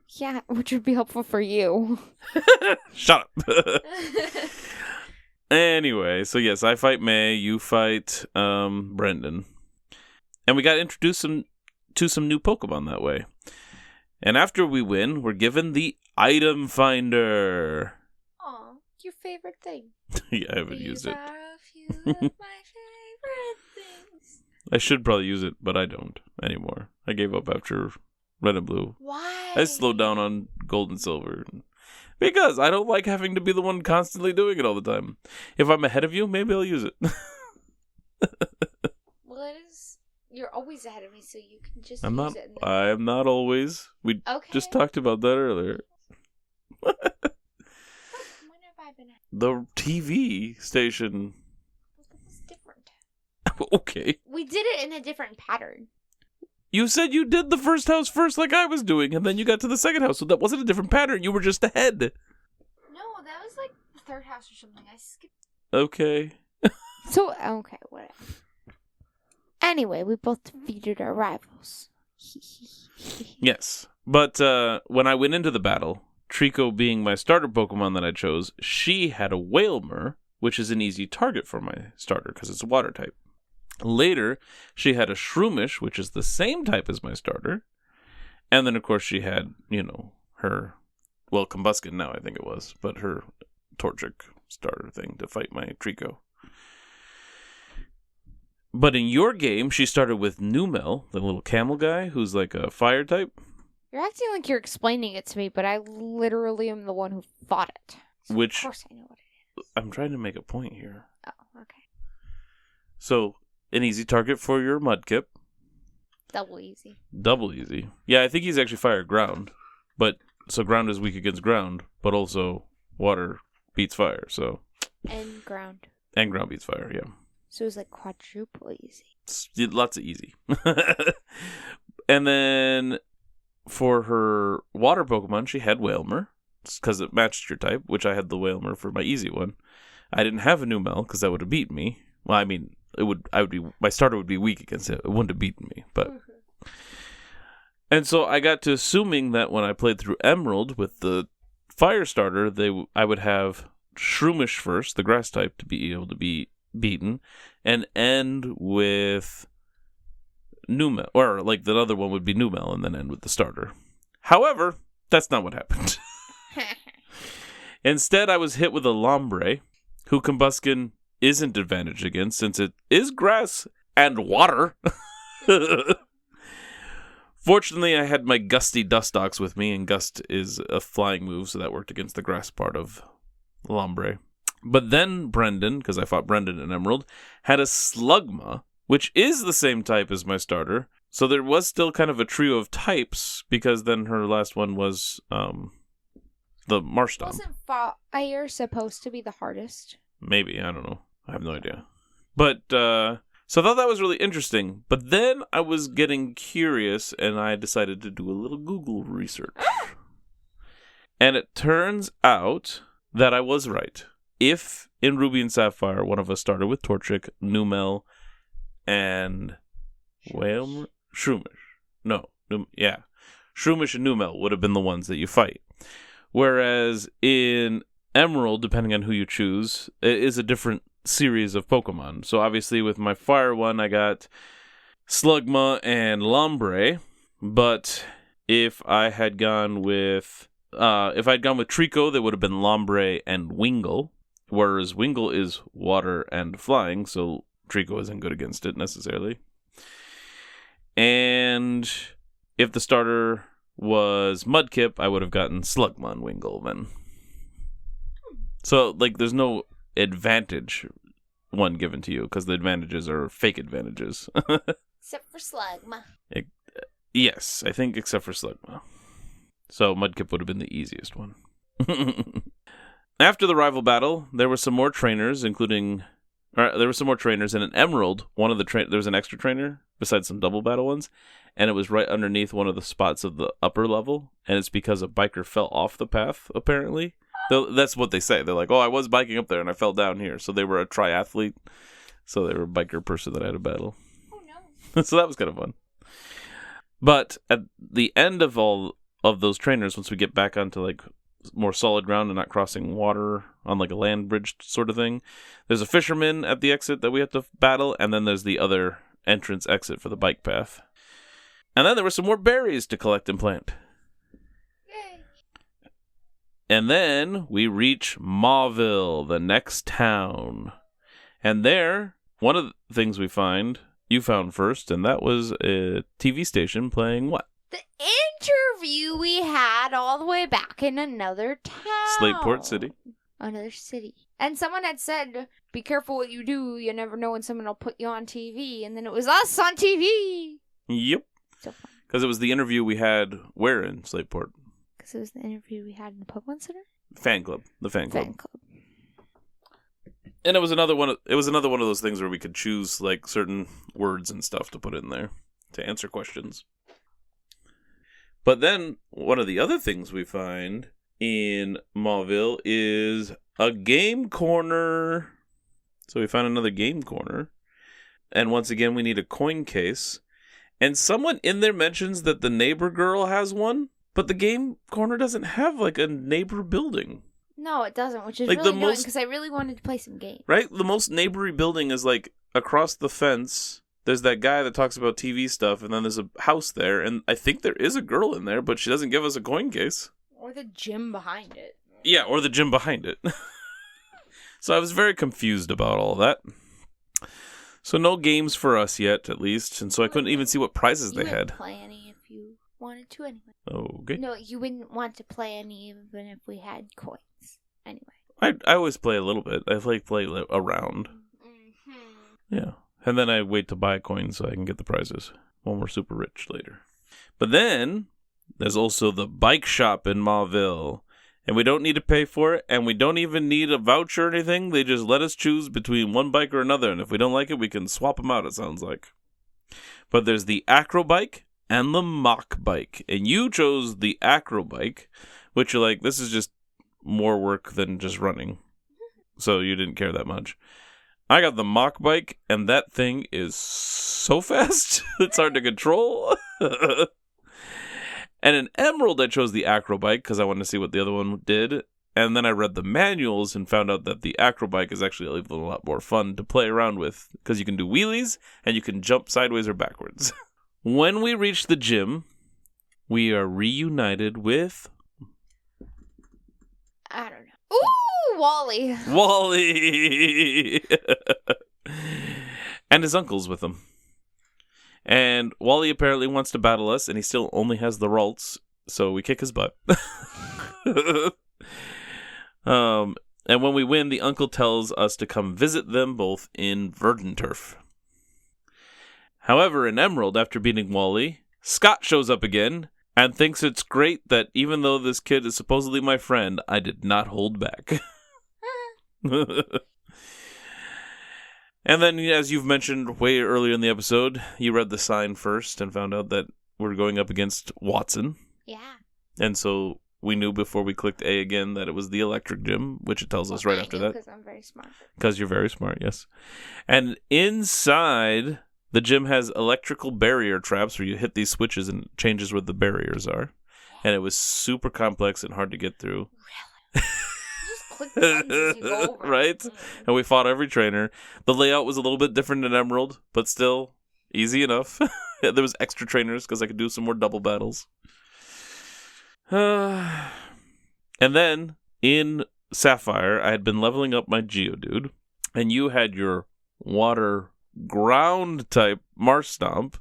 Yeah, which would be helpful for you. Shut up. Anyway, so yes, I fight May, you fight Brendan. And we got introduced to some new Pokemon that way. And after we win, we're given the Item Finder. Aw, your favorite thing. Yeah, I haven't used it. These are a few of my favorite things. I should probably use it, but I don't anymore. I gave up after Red and Blue. Why? I slowed down on Gold and Silver. Because I don't like having to be the one constantly doing it all the time. If I'm ahead of you, maybe I'll use it. Well, it is. You're always ahead of me, so you can just I'm use not. it. I am not always. We Okay. just talked about that earlier. When have I been ahead? The TV station. It's different. Okay. We did it in a different pattern. You said you did the first house first like I was doing, and then you got to the second house, so that wasn't a different pattern. You were just ahead. No, that was like the third house or something. I skipped. Okay. So, okay, whatever. Anyway, we both defeated our rivals. Yes. But when I went into the battle, Trico being my starter Pokemon that I chose, she had a Wailmer, which is an easy target for my starter because it's a water type. Later, she had a Shroomish, which is the same type as my starter. And then, of course, she had, her, Combuskin now, I think it was, but her Torchic starter thing to fight my Trico. But in your game, she started with Numel, the little camel guy, who's like a fire type. You're acting like you're explaining it to me, but I literally am the one who fought it. So Which- of course I know what it is. I'm trying to make a point here. Oh, okay. So, an easy target for your Mudkip. Double easy. Double easy. Yeah, I think he's actually fire ground. But, so ground is weak against ground, but also water beats fire, so. And ground. And ground beats fire, yeah. So it was like quadruple easy. Lots of easy. And then for her water Pokemon, she had Wailmer, because it matched your type, which I had the Wailmer for my easy one. I didn't have a Numel, because that would have beaten me. Well, I mean, my starter would be weak against it. It wouldn't have beaten me, but... And so I got to assuming that when I played through Emerald with the fire starter, I would have Shroomish first, the grass type, to be able to be beaten, and end with Numel, or like the other one would be Numel, and then end with the starter. However, that's not what happened. Instead, I was hit with a Lombre, who Combuskin isn't advantaged against, since it is grass and water. Fortunately, I had my Gusty Dustox with me, and Gust is a flying move, so that worked against the grass part of Lombre. But then Brendan, because I fought Brendan in Emerald, had a Slugma, which is the same type as my starter. So there was still kind of a trio of types, because then her last one was the Marshtomp. Wasn't fire supposed to be the hardest? Maybe, I don't know. I have no idea. But, so I thought that was really interesting. But then I was getting curious, and I decided to do a little Google research. And it turns out that I was right. If in Ruby and Sapphire, one of us started with Torchic, Numel, and Shroomish. Shroomish and Numel would have been the ones that you fight. Whereas in Emerald, depending on who you choose, it is a different series of Pokemon. So obviously with my fire one, I got Slugma and Lombre. But if I had gone with Trico, that would have been Lombre and Wingull. Whereas Wingull is water and flying, so Trico isn't good against it necessarily. And if the starter was Mudkip, I would have gotten Slugma and Wingull then. So, like, there's no advantage one given to you, because the advantages are fake advantages. Except for Slugma. Yes, I think except for Slugma. So Mudkip would have been the easiest one. After the rival battle, there were some more trainers, and in Emerald, there was an extra trainer besides some double battle ones, and it was right underneath one of the spots of the upper level, and it's because a biker fell off the path, apparently. That's what they say. They're like, oh, I was biking up there and I fell down here. So they were a triathlete. So they were a biker person that had a battle. Oh, no. So that was kind of fun. But at the end of all of those trainers, once we get back onto like more solid ground and not crossing water on like a land bridge sort of thing, there's a fisherman at the exit that we have to battle. And then there's the other entrance exit for the bike path. And then there were some more berries to collect and plant. And then we reach Mauville, the next town. And there, one of the things you found first, and that was a TV station playing what? The interview we had all the way back in another town. Slateport City. Another city. And someone had said, be careful what you do. You never know when someone will put you on TV. And then it was us on TV. Yep. So fun. Because it was the interview we had where in Slateport? Because it was the interview we had in the Pokemon Center? Fan club. The fan club. Fan club. And it was another one of those things where we could choose like certain words and stuff to put in there to answer questions. But then one of the other things we find in Mauville is a game corner. So we found another game corner. And once again, we need a coin case. And someone in there mentions that the neighbor girl has one. But the game corner doesn't have, like, a neighbor building. No, it doesn't, which is like really annoying because I really wanted to play some games. Right? The most neighbory building is, like, across the fence. There's that guy that talks about TV stuff, and then there's a house there, and I think there is a girl in there, but she doesn't give us a coin case. Or the gym behind it. Yeah, or the gym behind it. So I was very confused about all that. So no games for us yet, at least, and so I couldn't even see what prizes they had. You wouldn't play any if you wanted to anyway. Okay. No, you wouldn't want to play any even if we had coins. Anyway. I always play a little bit. I play around. Mm-hmm. Yeah. And then I wait to buy coins so I can get the prizes when we're super rich later. But then there's also the bike shop in Mauville. And we don't need to pay for it, and we don't even need a voucher or anything. They just let us choose between one bike or another, and if we don't like it, we can swap them out, it sounds like. But there's the acro bike and the mock bike, and you chose the acro bike, which you're like, this is just more work than just running. So you didn't care that much. I got the mock bike, and that thing is so fast, it's hard to control. And in Emerald, I chose the acro bike because I wanted to see what the other one did. And then I read the manuals and found out that the acro bike is actually a lot more fun to play around with because you can do wheelies and you can jump sideways or backwards. When we reach the gym, we are reunited with... I don't know. Ooh, Wally. Wally! And his uncle's with him. And Wally apparently wants to battle us, and he still only has the Ralts, so we kick his butt. And when we win, the uncle tells us to come visit them both in Verdanturf. However, in Emerald, after beating Wally, Scott shows up again and thinks it's great that even though this kid is supposedly my friend, I did not hold back. And then, as you've mentioned way earlier in the episode, you read the sign first and found out that we're going up against Watson. Yeah. And so we knew before we clicked A again that it was the Electric Gym, which it tells us right after that. Because I'm very smart. Because you're very smart, yes. And inside, the gym has electrical barrier traps where you hit these switches and it changes where the barriers are. And it was super complex and hard to get through. Really? Click the buttons as you go over. Right? And we fought every trainer. The layout was a little bit different in Emerald, but still easy enough. There was extra trainers because I could do some more double battles. And then in Sapphire, I had been leveling up my Geodude, and you had your water ground type Marsh Stomp.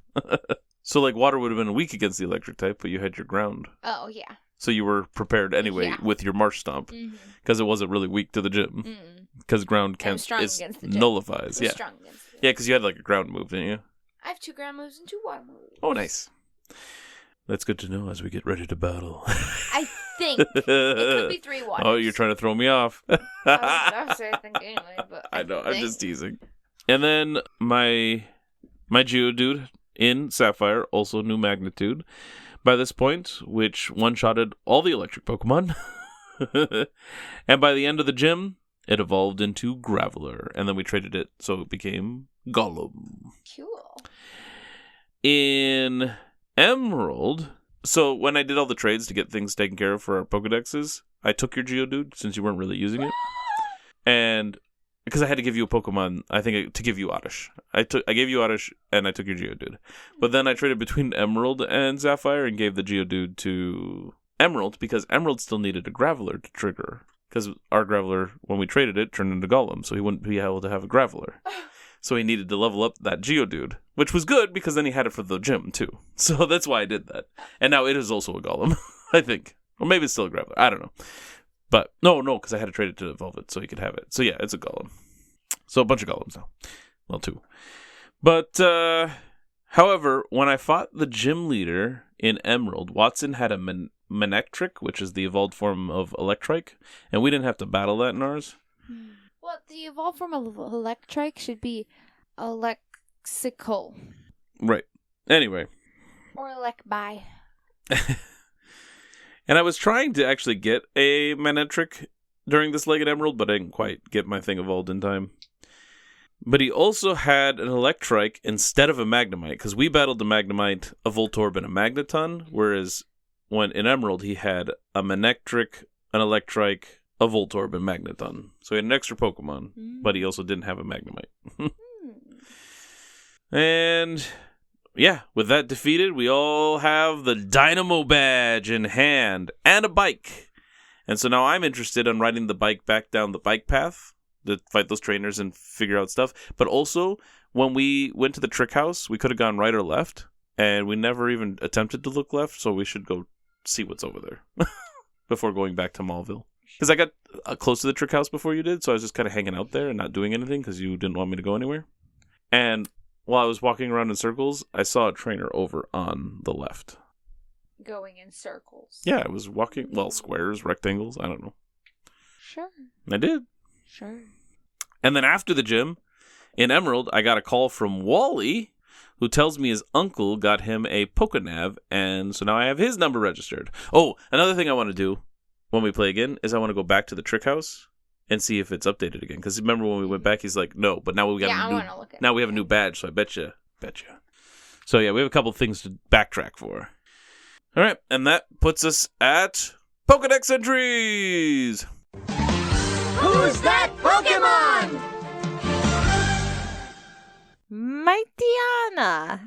So like water would have been weak against the electric type, but you had your ground. Oh, yeah. So you were prepared anyway with your Marsh Stomp because it wasn't really weak to the gym because ground can't nullifies. Yeah, yeah, because you had like a ground move, didn't you? I have 2 ground moves and 2 water moves. Oh, nice. That's good to know as we get ready to battle. I think it could be 3 waters. Oh, you're trying to throw me off. I was thinking anyway, but I know. I'm just teasing. And then my Geodude in Sapphire also knew Magnitude by this point, which one-shotted all the electric Pokemon. And by the end of the gym, it evolved into Graveler, and then we traded it so it became Golem. Cool. In Emerald, so when I did all the trades to get things taken care of for our Pokedexes, I took your Geodude since you weren't really using it. And because I had to give you a Pokemon, I think, to give you Oddish. I gave you Oddish, and I took your Geodude. But then I traded between Emerald and Sapphire and gave the Geodude to Emerald because Emerald still needed a Graveler to trigger. Because our Graveler, when we traded it, turned into Golem, so he wouldn't be able to have a Graveler. So he needed to level up that Geodude, which was good because then he had it for the gym, too. So that's why I did that. And now it is also a Golem, I think. Or maybe it's still a Graveler. I don't know. But, no, because I had to trade it to evolve it so he could have it. So, yeah, it's a Golem. So, a bunch of Golems now. Well, 2. But, however, when I fought the gym leader in Emerald, Watson had a Manectric, which is the evolved form of Electrike, and we didn't have to battle that in ours. Well, the evolved form of Electrike should be Alexical. Right. Anyway. Or Electby. And I was trying to actually get a Manectric during this leg at Emerald, but I didn't quite get my thing evolved in time. But he also had an Electrike instead of a Magnemite, because we battled the Magnemite, a Voltorb, and a Magneton, whereas when in Emerald he had a Manectric, an Electrike, a Voltorb, and Magneton. So he had an extra Pokemon, but he also didn't have a Magnemite. And yeah, with that defeated, we all have the Dynamo Badge in hand and a bike. And so now I'm interested in riding the bike back down the bike path to fight those trainers and figure out stuff. But also, when we went to the trick house, we could have gone right or left, and we never even attempted to look left, so we should go see what's over there before going back to Mauville. Because I got close to the trick house before you did, so I was just kind of hanging out there and not doing anything because you didn't want me to go anywhere. And while I was walking around in circles, I saw a trainer over on the left. going in circles. Yeah, I was walking, well, squares, rectangles, I don't know. Sure. I did. Sure. And then after the gym, in Emerald, I got a call from Wally, who tells me his uncle got him a Pokenav, and so now I have his number registered. Oh, another thing I want to do when we play again is I want to go back to the Trick House and see if it's updated again. Because remember when we went back, he's like, no, but now we got now we have a new badge, so I bet you. So yeah, we have a couple things to backtrack for. All right, and that puts us at Pokedex Entries! Who's that Pokemon? Mightyena,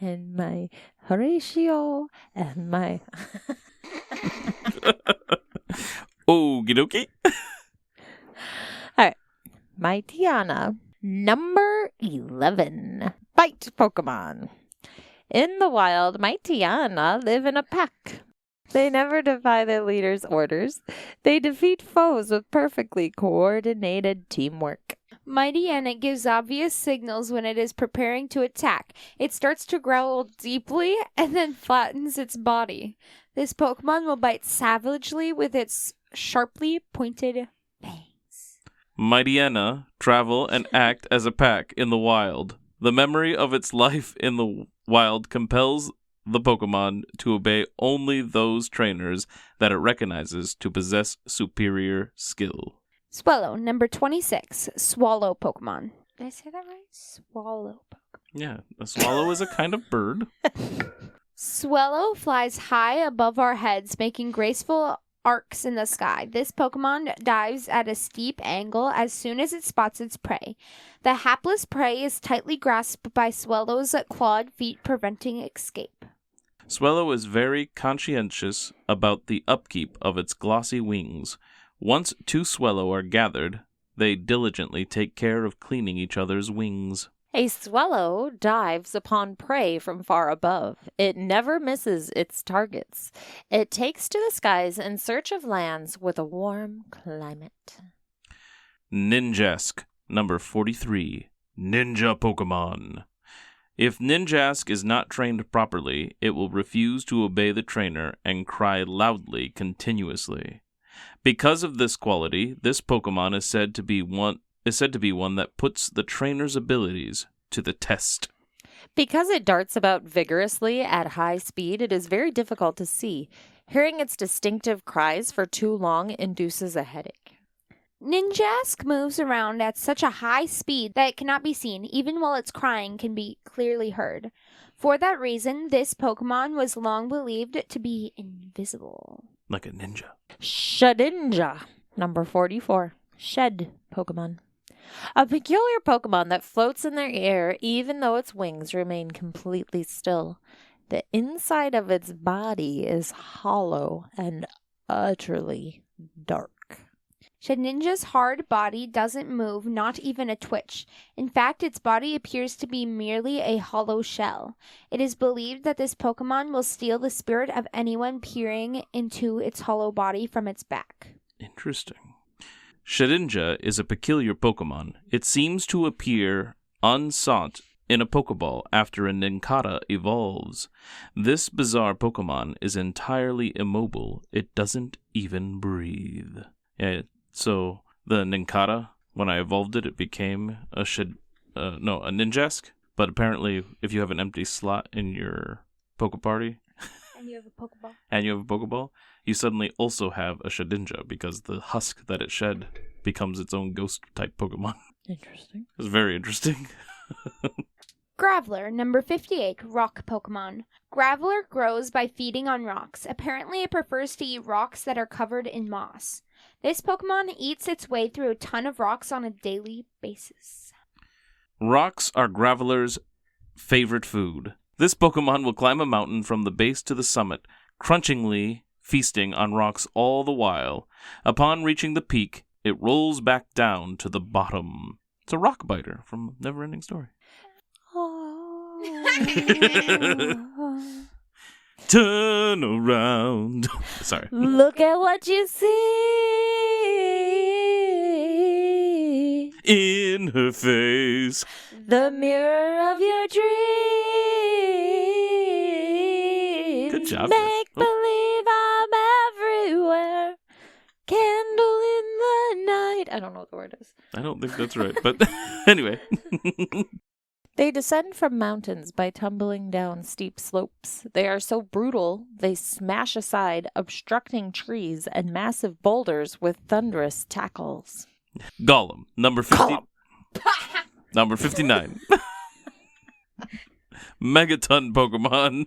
and my Horatio, and my... Okie dokie. Alright, Mightyena, number 11. Fight Pokemon. In the wild, Mightyena live in a pack. They never defy their leader's orders. They defeat foes with perfectly coordinated teamwork. Mightyena gives obvious signals when it is preparing to attack. It starts to growl deeply and then flattens its body. This Pokemon will bite savagely with its sharply pointed fangs. Mightyena travel and act as a pack in the wild. The memory of its life in the wild compels the Pokemon to obey only those trainers that it recognizes to possess superior skill. Swellow, number 26. Swallow Pokemon. Did I say that right? Swallow Pokemon. Yeah, a swallow is a kind of bird. Swellow flies high above our heads, making graceful arcs in the sky. This Pokemon dives at a steep angle as soon as it spots its prey. The hapless prey is tightly grasped by Swellow's clawed feet, preventing escape. Swellow is very conscientious about the upkeep of its glossy wings. Once two Swellow are gathered, they diligently take care of cleaning each other's wings. A Swellow dives upon prey from far above. It never misses its targets. It takes to the skies in search of lands with a warm climate. Ninjask, number 43. Ninja Pokemon. If Ninjask is not trained properly, it will refuse to obey the trainer and cry loudly continuously. Because of this quality, this Pokemon is said to be one that puts the trainer's abilities to the test. Because it darts about vigorously at high speed, it is very difficult to see. Hearing its distinctive cries for too long induces a headache. Ninjask moves around at such a high speed that it cannot be seen, even while its crying can be clearly heard. For that reason, this Pokemon was long believed to be invisible. Like a ninja. Shedinja, number 44. Shed Pokemon. A peculiar Pokemon that floats in the air even though its wings remain completely still. The inside of its body is hollow and utterly dark. Shedinja's hard body doesn't move, not even a twitch. In fact, its body appears to be merely a hollow shell. It is believed that this Pokemon will steal the spirit of anyone peering into its hollow body from its back. Interesting. Shedinja is a peculiar Pokemon. It seems to appear unsought in a Pokeball after a Nincada evolves. This bizarre Pokemon is entirely immobile. It doesn't even breathe. Yeah, so the Nincada, when I evolved it, it became a Ninjask. But apparently, if you have an empty slot in your Poke Party, And you have a Pokeball, you suddenly also have a Shedinja because the husk that it shed becomes its own ghost-type Pokemon. Interesting. It's very interesting. Graveler, number 58, rock Pokemon. Graveler grows by feeding on rocks. Apparently, it prefers to eat rocks that are covered in moss. This Pokemon eats its way through a ton of rocks on a daily basis. Rocks are Graveler's favorite food. This Pokemon will climb a mountain from the base to the summit, crunchingly feasting on rocks all the while. Upon reaching the peak, it rolls back down to the bottom. It's a rock biter from Neverending Story. Turn around. Sorry. Look at what you see In her face. the mirror of your Make believe I'm everywhere. Candle in the night. I don't know what the word is. I don't think that's right, but anyway. They descend from mountains by tumbling down steep slopes. They are so brutal, they smash aside obstructing trees and massive boulders with thunderous tackles. Golem, number 50. Number 59. Megaton Pokemon.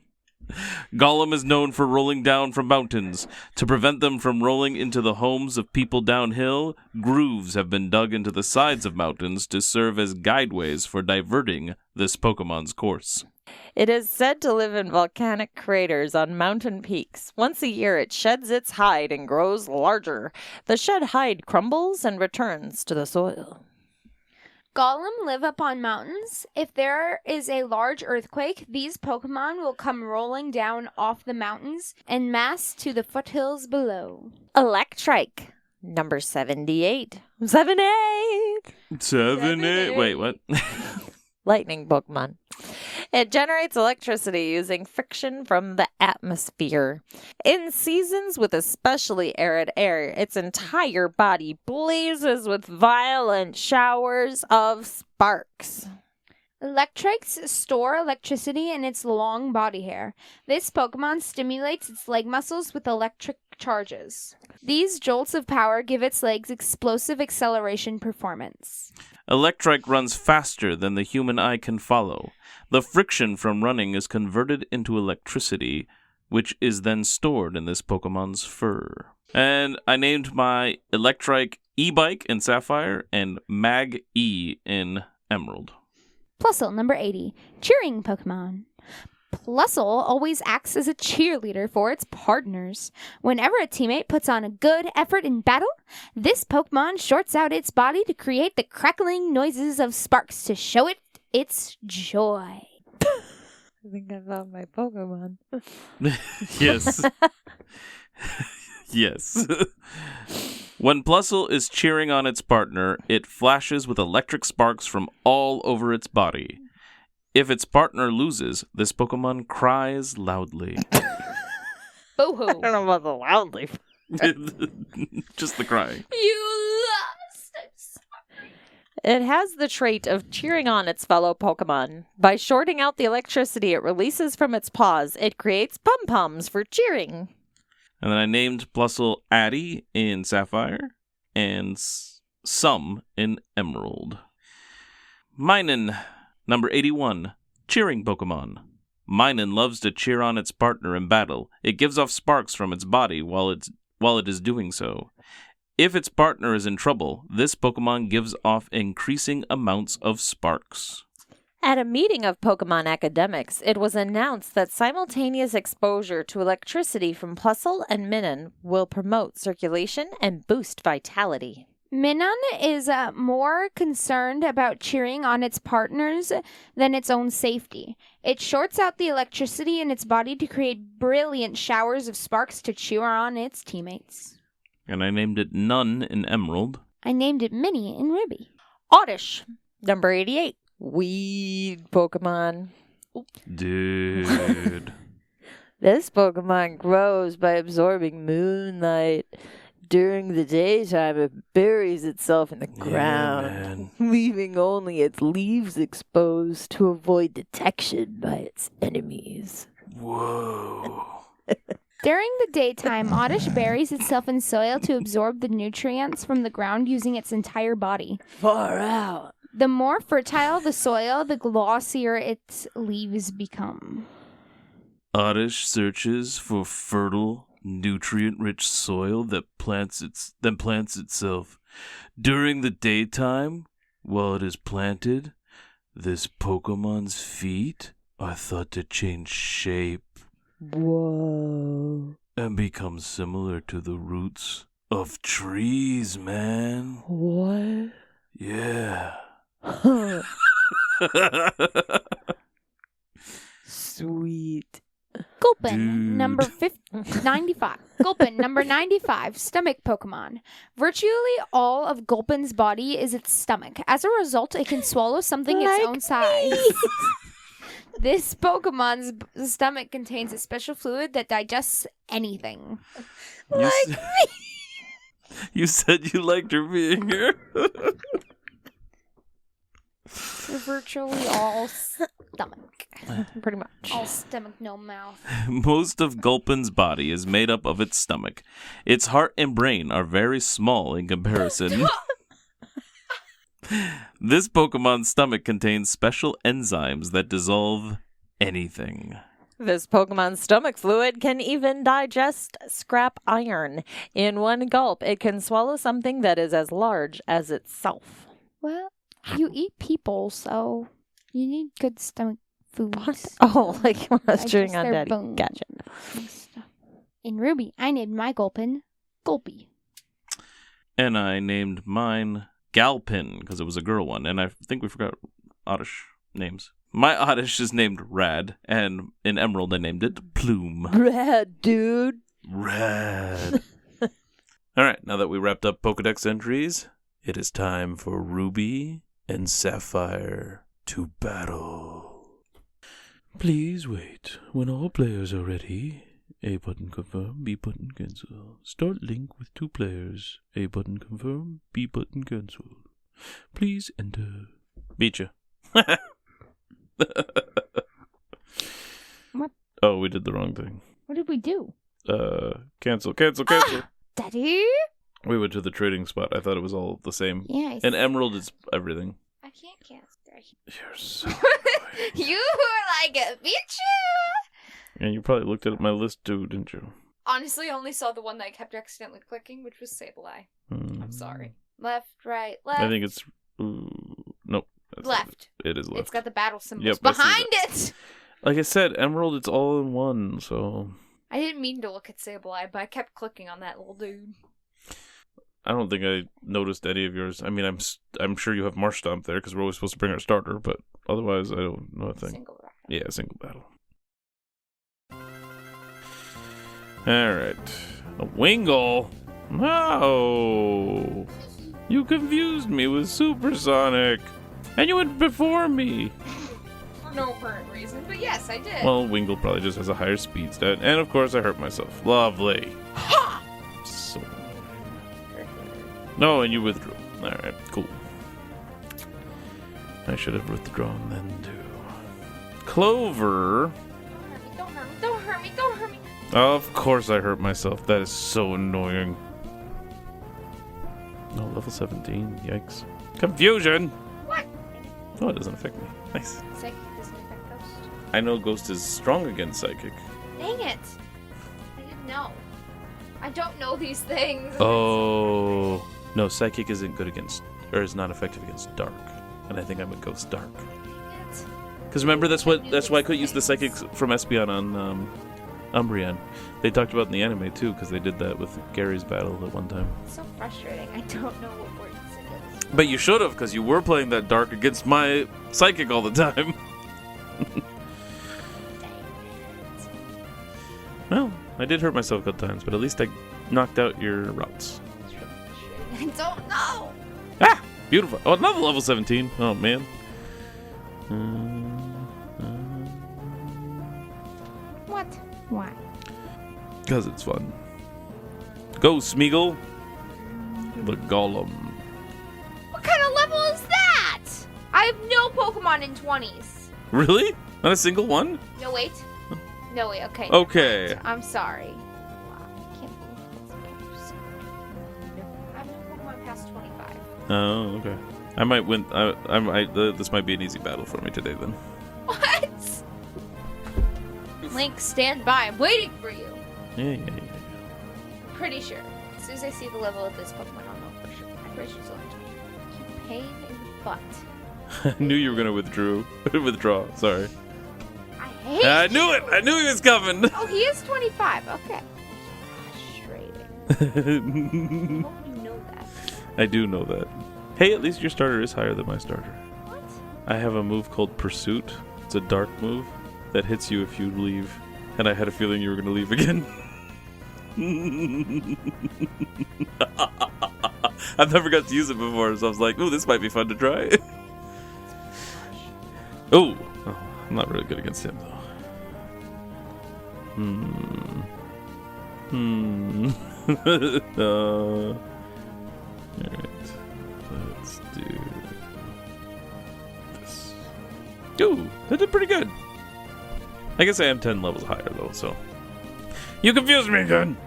Golem is known for rolling down from mountains. To prevent them from rolling into the homes of people downhill, grooves have been dug into the sides of mountains to serve as guideways for diverting this Pokemon's course. It is said to live in volcanic craters on mountain peaks. Once a year, it sheds its hide and grows larger. The shed hide crumbles and returns to the soil. Golem live up on mountains. If there is a large earthquake, these Pokemon will come rolling down off the mountains en masse to the foothills below. Electrike, number 78. 78! 78. Wait, what? Lightning Pokemon. It generates electricity using friction from the atmosphere. In seasons with especially arid air, its entire body blazes with violent showers of sparks. Electrikes store electricity in its long body hair. This Pokemon stimulates its leg muscles with electric charges. These jolts of power give its legs explosive acceleration performance. Electrike runs faster than the human eye can follow. The friction from running is converted into electricity, which is then stored in this Pokemon's fur. And I named my Electrike E-Bike in Sapphire and Mag-E in Emerald. Plusle, number 80. Cheering Pokemon. Plusle always acts as a cheerleader for its partners. Whenever a teammate puts on a good effort in battle, this Pokemon shorts out its body to create the crackling noises of sparks to show it its joy. I think I found my Pokemon. Yes. Yes. When Plusle is cheering on its partner, it flashes with electric sparks from all over its body. If its partner loses, this Pokemon cries loudly. Boo-hoo. I don't know about the loudly. Just the crying. You lost. I'm sorry. It has the trait of cheering on its fellow Pokemon. By shorting out the electricity it releases from its paws, it creates pom-poms for cheering. And then I named Plusle Addy in Sapphire and Some in Emerald. Minun, number 81. Cheering Pokemon. Minun loves to cheer on its partner in battle. It gives off sparks from its body while it is doing so. If its partner is in trouble, this Pokemon gives off increasing amounts of sparks. At a meeting of Pokemon academics, it was announced that simultaneous exposure to electricity from Plusle and Minun will promote circulation and boost vitality. Minun is more concerned about cheering on its partners than its own safety. It shorts out the electricity in its body to create brilliant showers of sparks to cheer on its teammates. And I named it Nun in Emerald. I named it Minnie in Ruby. Oddish, number 88. Weed Pokemon. Dude. This Pokemon grows by absorbing moonlight. During the daytime, it buries itself in the ground, leaving only its leaves exposed to avoid detection by its enemies. Whoa. During the daytime, Oddish buries itself in soil to absorb the nutrients from the ground using its entire body. Far out. The more fertile the soil, the glossier its leaves become. Oddish searches for fertile, nutrient-rich soil that plants itself. During the daytime, while it is planted, this Pokemon's feet are thought to change shape. Whoa. And become similar to the roots of trees, man. What? Yeah. Sweet. Gulpin, Dude. number 95. Gulpin, number 95, stomach Pokemon. Virtually all of Gulpin's body is its stomach. As a result, it can swallow something its own size. This Pokemon's stomach contains a special fluid that digests anything. You said you liked her being here. For virtually all stomach. Pretty much. All stomach, no mouth. Most of Gulpin's body is made up of its stomach. Its heart and brain are very small in comparison. This Pokemon's stomach contains special enzymes that dissolve anything. This Pokemon's stomach fluid can even digest scrap iron. In one gulp, it can swallow something that is as large as itself. Well, you eat people, so you need good stomach food. What? Oh, like when I was chewing on their Daddy. bones Gotcha. and stuff. In Ruby, I named my Gulpin Gulpy. And I named mine Galpin because it was a girl one. And I think we forgot Oddish names. My Oddish is named Rad, and in Emerald I named it Plume. Rad, dude. Rad. All right, now that we wrapped up Pokedex entries, it is time for Ruby and Sapphire to battle. Please wait. When all players are ready, A button confirm, B button cancel. Start link with 2 players. A button confirm, B button cancel. Please enter. Beat ya. What? Oh, we did the wrong thing. What did we do? Cancel. Daddy? We went to the trading spot. I thought it was all the same. Yeah. And Emerald is everything. I can't cancel. You're so You were like a bitch. And you probably looked at my list too, didn't you? Honestly, I only saw the one that I kept accidentally clicking, which was Sableye. I'm sorry. Left, right, left. I think it's... nope. That's left. It is left. It's got the battle symbols Yep, I see behind it. Like I said, Emerald, it's all in one, so... I didn't mean to look at Sableye, but I kept clicking on that little dude. I don't think I noticed any of yours. I mean, I'm sure you have Marsh Stomp there, because we're always supposed to bring our starter, but otherwise, I don't know a thing. Single battle. Yeah, single battle. Alright. A Wingull? No! You confused me with Supersonic! And you went before me! For no apparent reason, but yes, I did. Well, Wingull probably just has a higher speed stat. And of course, I hurt myself. Lovely. Ha! So... No, and you withdrew. Alright, cool. I should have withdrawn then, too. Clover... Don't hurt me, don't hurt me, don't hurt me. Of course I hurt myself. That is so annoying. No, level 17. Yikes. Confusion! What? Oh, it doesn't affect me. Nice. Psychic doesn't affect Ghost. I know Ghost is strong against Psychic. Dang it. I didn't know. I don't know these things. Oh. No, Psychic isn't good against... Or is not effective against Dark. And I think I'm a Ghost Dark. Dang it. Because remember, that's why I couldn't use the Psychics from Espeon on Umbreon. They talked about it in the anime, too, because they did that with Gary's battle at one time. It's so frustrating. I don't know what words it is. But you should have, because you were playing that Dark against my Psychic all the time. Well, I did hurt myself a couple times, but at least I knocked out your routes. It's really frustrating. I don't know. Ah! Beautiful. Oh, another level 17. Oh, man. What? Why? Because it's fun. Go, Smeagol. The Golem. What kind of level is that? I have no Pokemon in 20s. Really? Not a single one? No, wait. No, wait. Okay. Okay. I'm sorry. Wow. I can't believe that's I have no Pokemon past 25. Oh, okay. I might win. This might be an easy battle for me today, then. What? Link, stand by. I'm waiting for you. Yeah. Pretty sure. As soon as I see the level of this Pokemon, I'll know for sure. I'm pretty sure it's only 20. Pain in the butt. I knew you were gonna withdraw. Sorry. I hate I knew it. I knew he was coming. Oh, he is 25. Okay. Frustrating. I hope you know that. I do know that. Hey, at least your starter is higher than my starter. What? I have a move called Pursuit. It's a dark move that hits you if you leave. And I had a feeling you were going to leave again. I've never got to use it before, so I was like, ooh, this might be fun to try. Oh, I'm not really good against him, though. Alright. Let's do this. Ooh, that did pretty good. I guess I am 10 levels higher, though, so. You confused me again!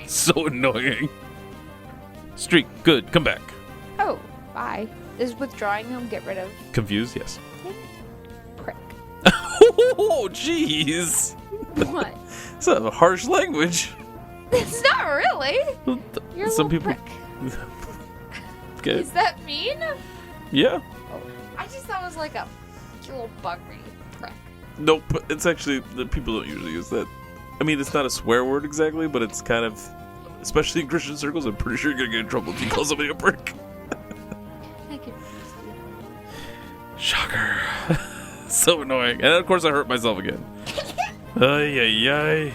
So annoying. Streak, good, come back. Oh, bye. Is withdrawing him get rid of Confused, yes. prick? Oh, jeez! What? It's a harsh language. It's not really. You're Some a people. prick. Okay. Is that mean? Yeah. Oh, I just thought it was like a little buggery prick. Nope. It's actually the people don't usually use that. I mean, it's not a swear word exactly, but it's kind of, especially in Christian circles. I'm pretty sure you're gonna get in trouble if you call somebody a prick. I could. Shocker. So annoying. And of course, I hurt myself again. Ay ay ay.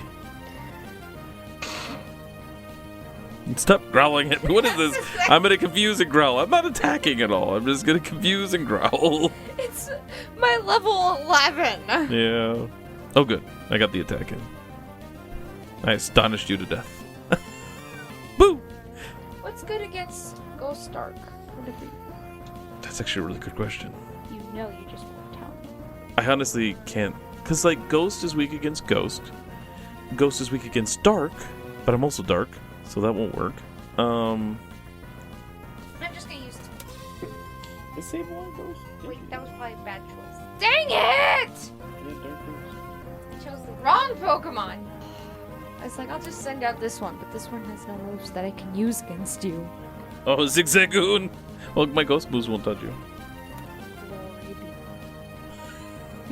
Stop growling at me. What is this? I'm gonna confuse and growl. I'm not attacking at all. I'm just gonna confuse and growl. It's my level 11. Yeah. Oh, good. I got the attack in. I astonished you to death. Boo! What's good against Ghost Dark? That's actually a really good question. You know, you just won't tell me. I honestly can't. Because, like, Ghost is weak against Ghost. Ghost is weak against Dark. But I'm also Dark. So that won't work. I'm just gonna use. The same one, Ghost? Wait, that was probably a bad choice. Dang it! I chose the wrong Pokemon. I was like, I'll just send out this one, but this one has no moves that I can use against you. Oh, Zigzagoon! Well, my Ghost moves won't touch you.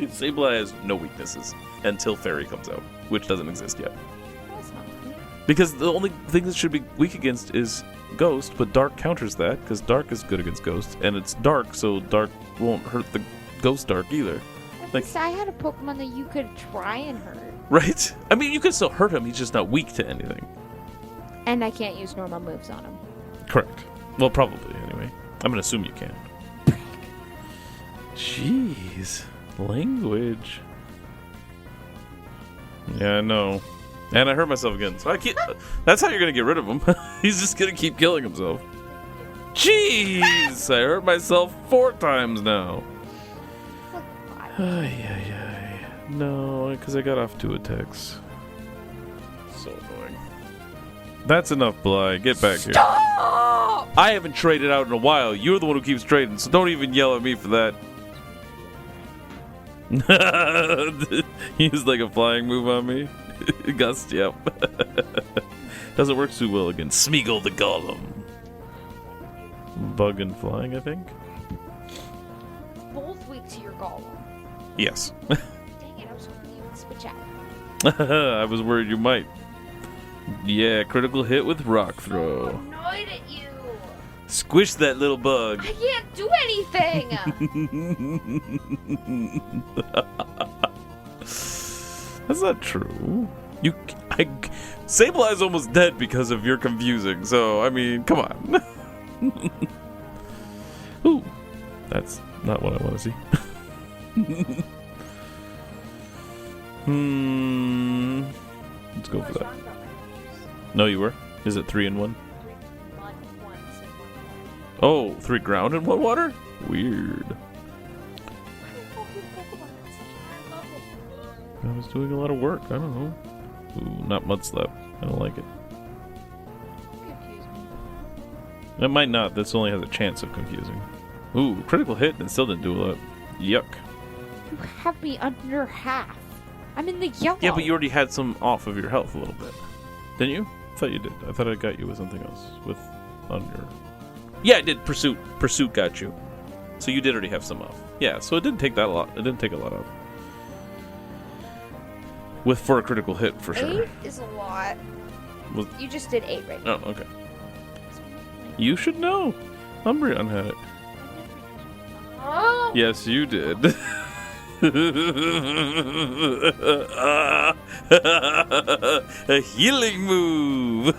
Sableye has no weaknesses until Fairy comes out, which doesn't exist yet. That's not good. Because the only thing that should be weak against is Ghost, but Dark counters that, because Dark is good against Ghost, and it's Dark, so Dark won't hurt the Ghost Dark either. At Like- least I had a Pokemon that you could try and hurt. Right? I mean, you can still hurt him, he's just not weak to anything. And I can't use normal moves on him. Correct. Well, probably, anyway. I'm gonna assume you can. Jeez. Language. Yeah, I know. And I hurt myself again, so I can't. That's how you're gonna get rid of him. He's just gonna keep killing himself. Jeez! I hurt myself 4 times now. Ay, ay, ay. No, because I got off 2 attacks. So annoying. That's enough, Bly. Get back here. Stop! I haven't traded out in a while. You're the one who keeps trading, so don't even yell at me for that. Use like a flying move on me. Gust, yep. Doesn't work too well against Smeagol the Golem. Bug and flying, I think. Both weak to your Golem. Yes. Dang it, I was hoping you would switch out. I was worried you might. Yeah, critical hit with Rock Throw. I'm annoyed at you. Squish that little bug. I can't do anything. That's not true. Sableye's almost dead because of your confusing, so, I mean, come on. Ooh, that's not what I want to see. Let's go for that. No, you were? Is it 3 in 1? Oh, 3 ground and 1 water? Weird. I was doing a lot of work. I don't know. Ooh, not Mud Slap. I don't like it. It might not. This only has a chance of confusing. Ooh, critical hit and still didn't do a lot. Yuck. You have me under half. I'm in the yellow. Yeah, but you already had some off of your health a little bit. Didn't you? I thought you did. I thought I got you with something else. With on your... Yeah, I did. Pursuit. Pursuit got you. So you did already have some off. Yeah, so it didn't take that a lot. It didn't take a lot off. For a critical hit, for sure. 8 is a lot. Was- You just did 8 right now. Oh, okay. You should know. Umbreon had it. Oh! Yes, you did. A healing move.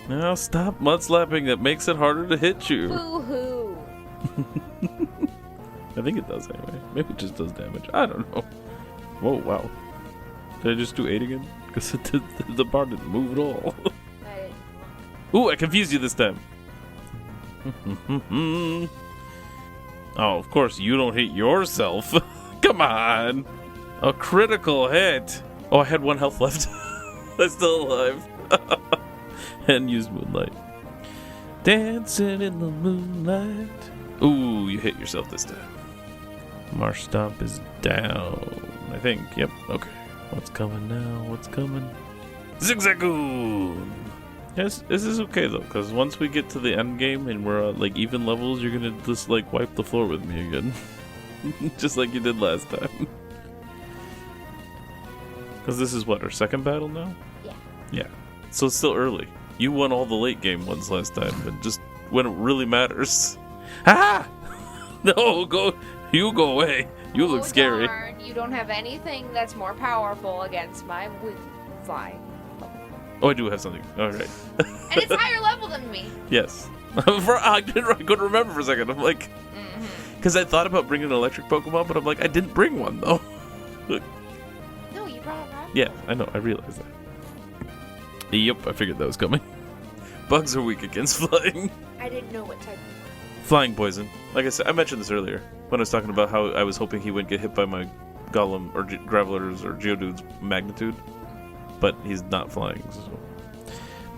Now stop mudslapping. That makes it harder to hit you. Boo-hoo. I think it does anyway. Maybe it just does damage. I don't know. Whoa, wow. Did I just do 8 again? Because the bar didn't move at all. Ooh, I confused you this time. Oh, of course, you don't hit yourself. Come on. A critical hit. Oh, I had 1 health left. I'm still alive. And used Moonlight. Dancing in the moonlight. Ooh, you hit yourself this time. Marsh Stomp is down, I think. Yep, okay. What's coming now? What's coming? Zigzagoon! Yes, this is okay though, because once we get to the end game and we're at like even levels, you're gonna just like wipe the floor with me again. Just like you did last time. Because this is what, our second battle now? Yeah. Yeah. So it's still early. You won all the late game ones last time, but just when it really matters. Ha! No, you go away. You look scary. Darn, you don't have anything that's more powerful against my fly. Oh, I do have something. All right. And it's higher level than me. Yes. I couldn't remember for a second. I'm like, because I thought about bringing an electric Pokemon, but I'm like, I didn't bring one though. No, you brought it, right? Yeah, I know. I realized that. Yep, I figured that was coming. Bugs are weak against flying. I didn't know what type. Flying poison. Like I said, I mentioned this earlier when I was talking about how I was hoping he wouldn't get hit by my Golem or Graveler's or Geodude's magnitude, but he's not flying. So.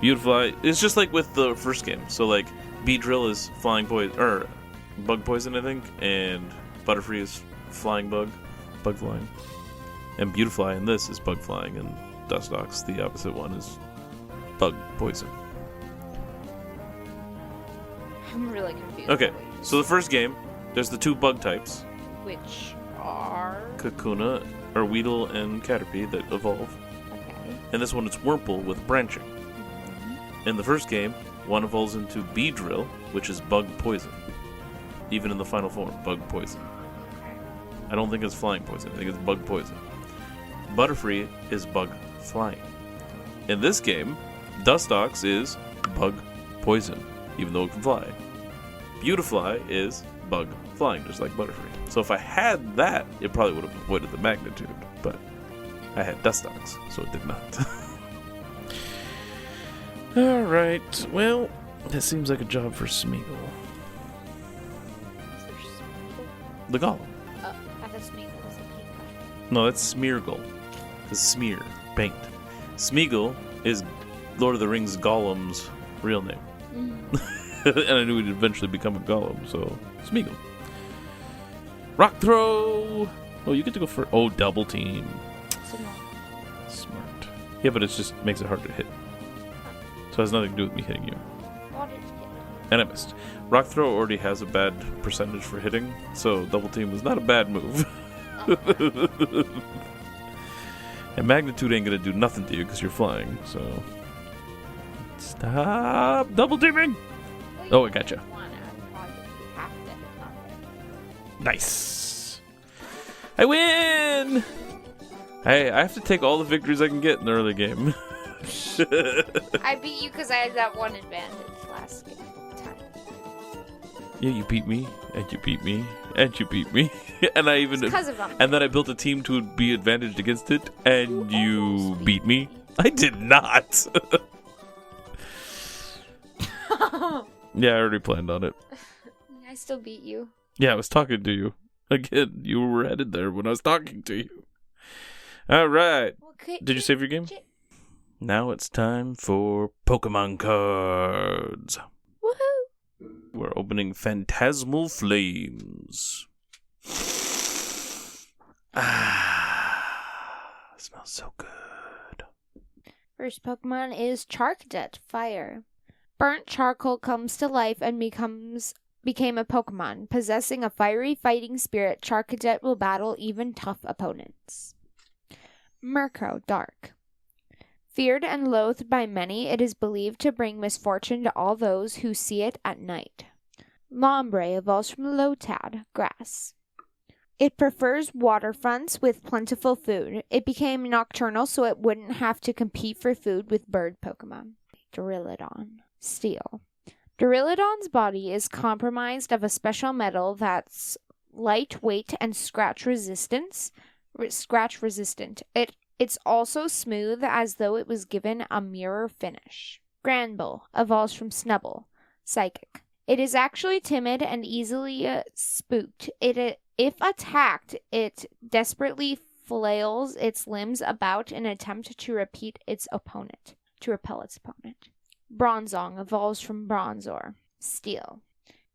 Beautifly. It's just like with the first game. So like, Beedrill is flying poison or bug poison, I think, and Butterfree is flying bug flying, and Beautifly in this is bug flying, and Dustox, the opposite one, is bug poison. I'm really confused. Okay, so the first game, there's the 2 bug types. Which are... Kakuna, or Weedle, and Caterpie that evolve. Okay. And this one, it's Wurmple with branching. In the first game, one evolves into Beedrill, which is bug poison. Even in the final form, bug poison. Okay. I don't think it's flying poison, I think it's bug poison. Butterfree is bug flying. In this game, Dustox is bug poison, even though it can fly. Beautifly is bug flying, just like Butterfree. So if I had that, it probably would have avoided the magnitude, but I had Dustox, so it did not. Alright, well, that seems like a job for Smeagol. Is there Smeagol? The Golem. Oh, I thought Smeagol was a paintbrush. No, that's Smeargle. Because smear, paint. Smeagol is Lord of the Rings Golem's real name. And I knew he'd eventually become a Golem, so Smeagol. Rock throw! Oh, you get to go for... Oh, double team. So no. Smart. Yeah, but it just makes it hard to hit. So it has nothing to do with me hitting you. What did it? And I missed. Rock throw already has a bad percentage for hitting, so double team was not a bad move. And magnitude ain't gonna do nothing to you because you're flying, so... Stop double teaming! Oh, I gotcha. Nice! I win! Hey, I have to take all the victories I can get in the early game. I beat you because I had that one advantage last time. Yeah, you beat me, and you beat me, and you beat me. And I even... Because of them. And then I built a team to be advantaged against it, and you beat me. I did not! Yeah, I already planned on it. I still beat you. Yeah, I was talking to you. Again, you were headed there when I was talking to you. Alright. Okay. Did you save your game? Now it's time for Pokemon cards. Woohoo! We're opening Phantasmal Flames. Smells so good. First Pokemon is Charcadet, Fire. Burnt charcoal comes to life and became a Pokemon. Possessing a fiery fighting spirit, Charcadet will battle even tough opponents. Murkrow, Dark. Feared and loathed by many, it is believed to bring misfortune to all those who see it at night. Lombre evolves from Lotad, Grass. It prefers waterfronts with plentiful food. It became nocturnal so it wouldn't have to compete for food with bird Pokemon. Duraludon, Steel. Duraludon's body is comprised of a special metal that's lightweight and scratch resistant. It's also smooth as though it was given a mirror finish. Granbull evolves from Snubbull, psychic. It is actually timid and easily spooked. If attacked, it desperately flails its limbs about in an attempt to repel its opponent. Bronzong evolves from Bronzor, steel.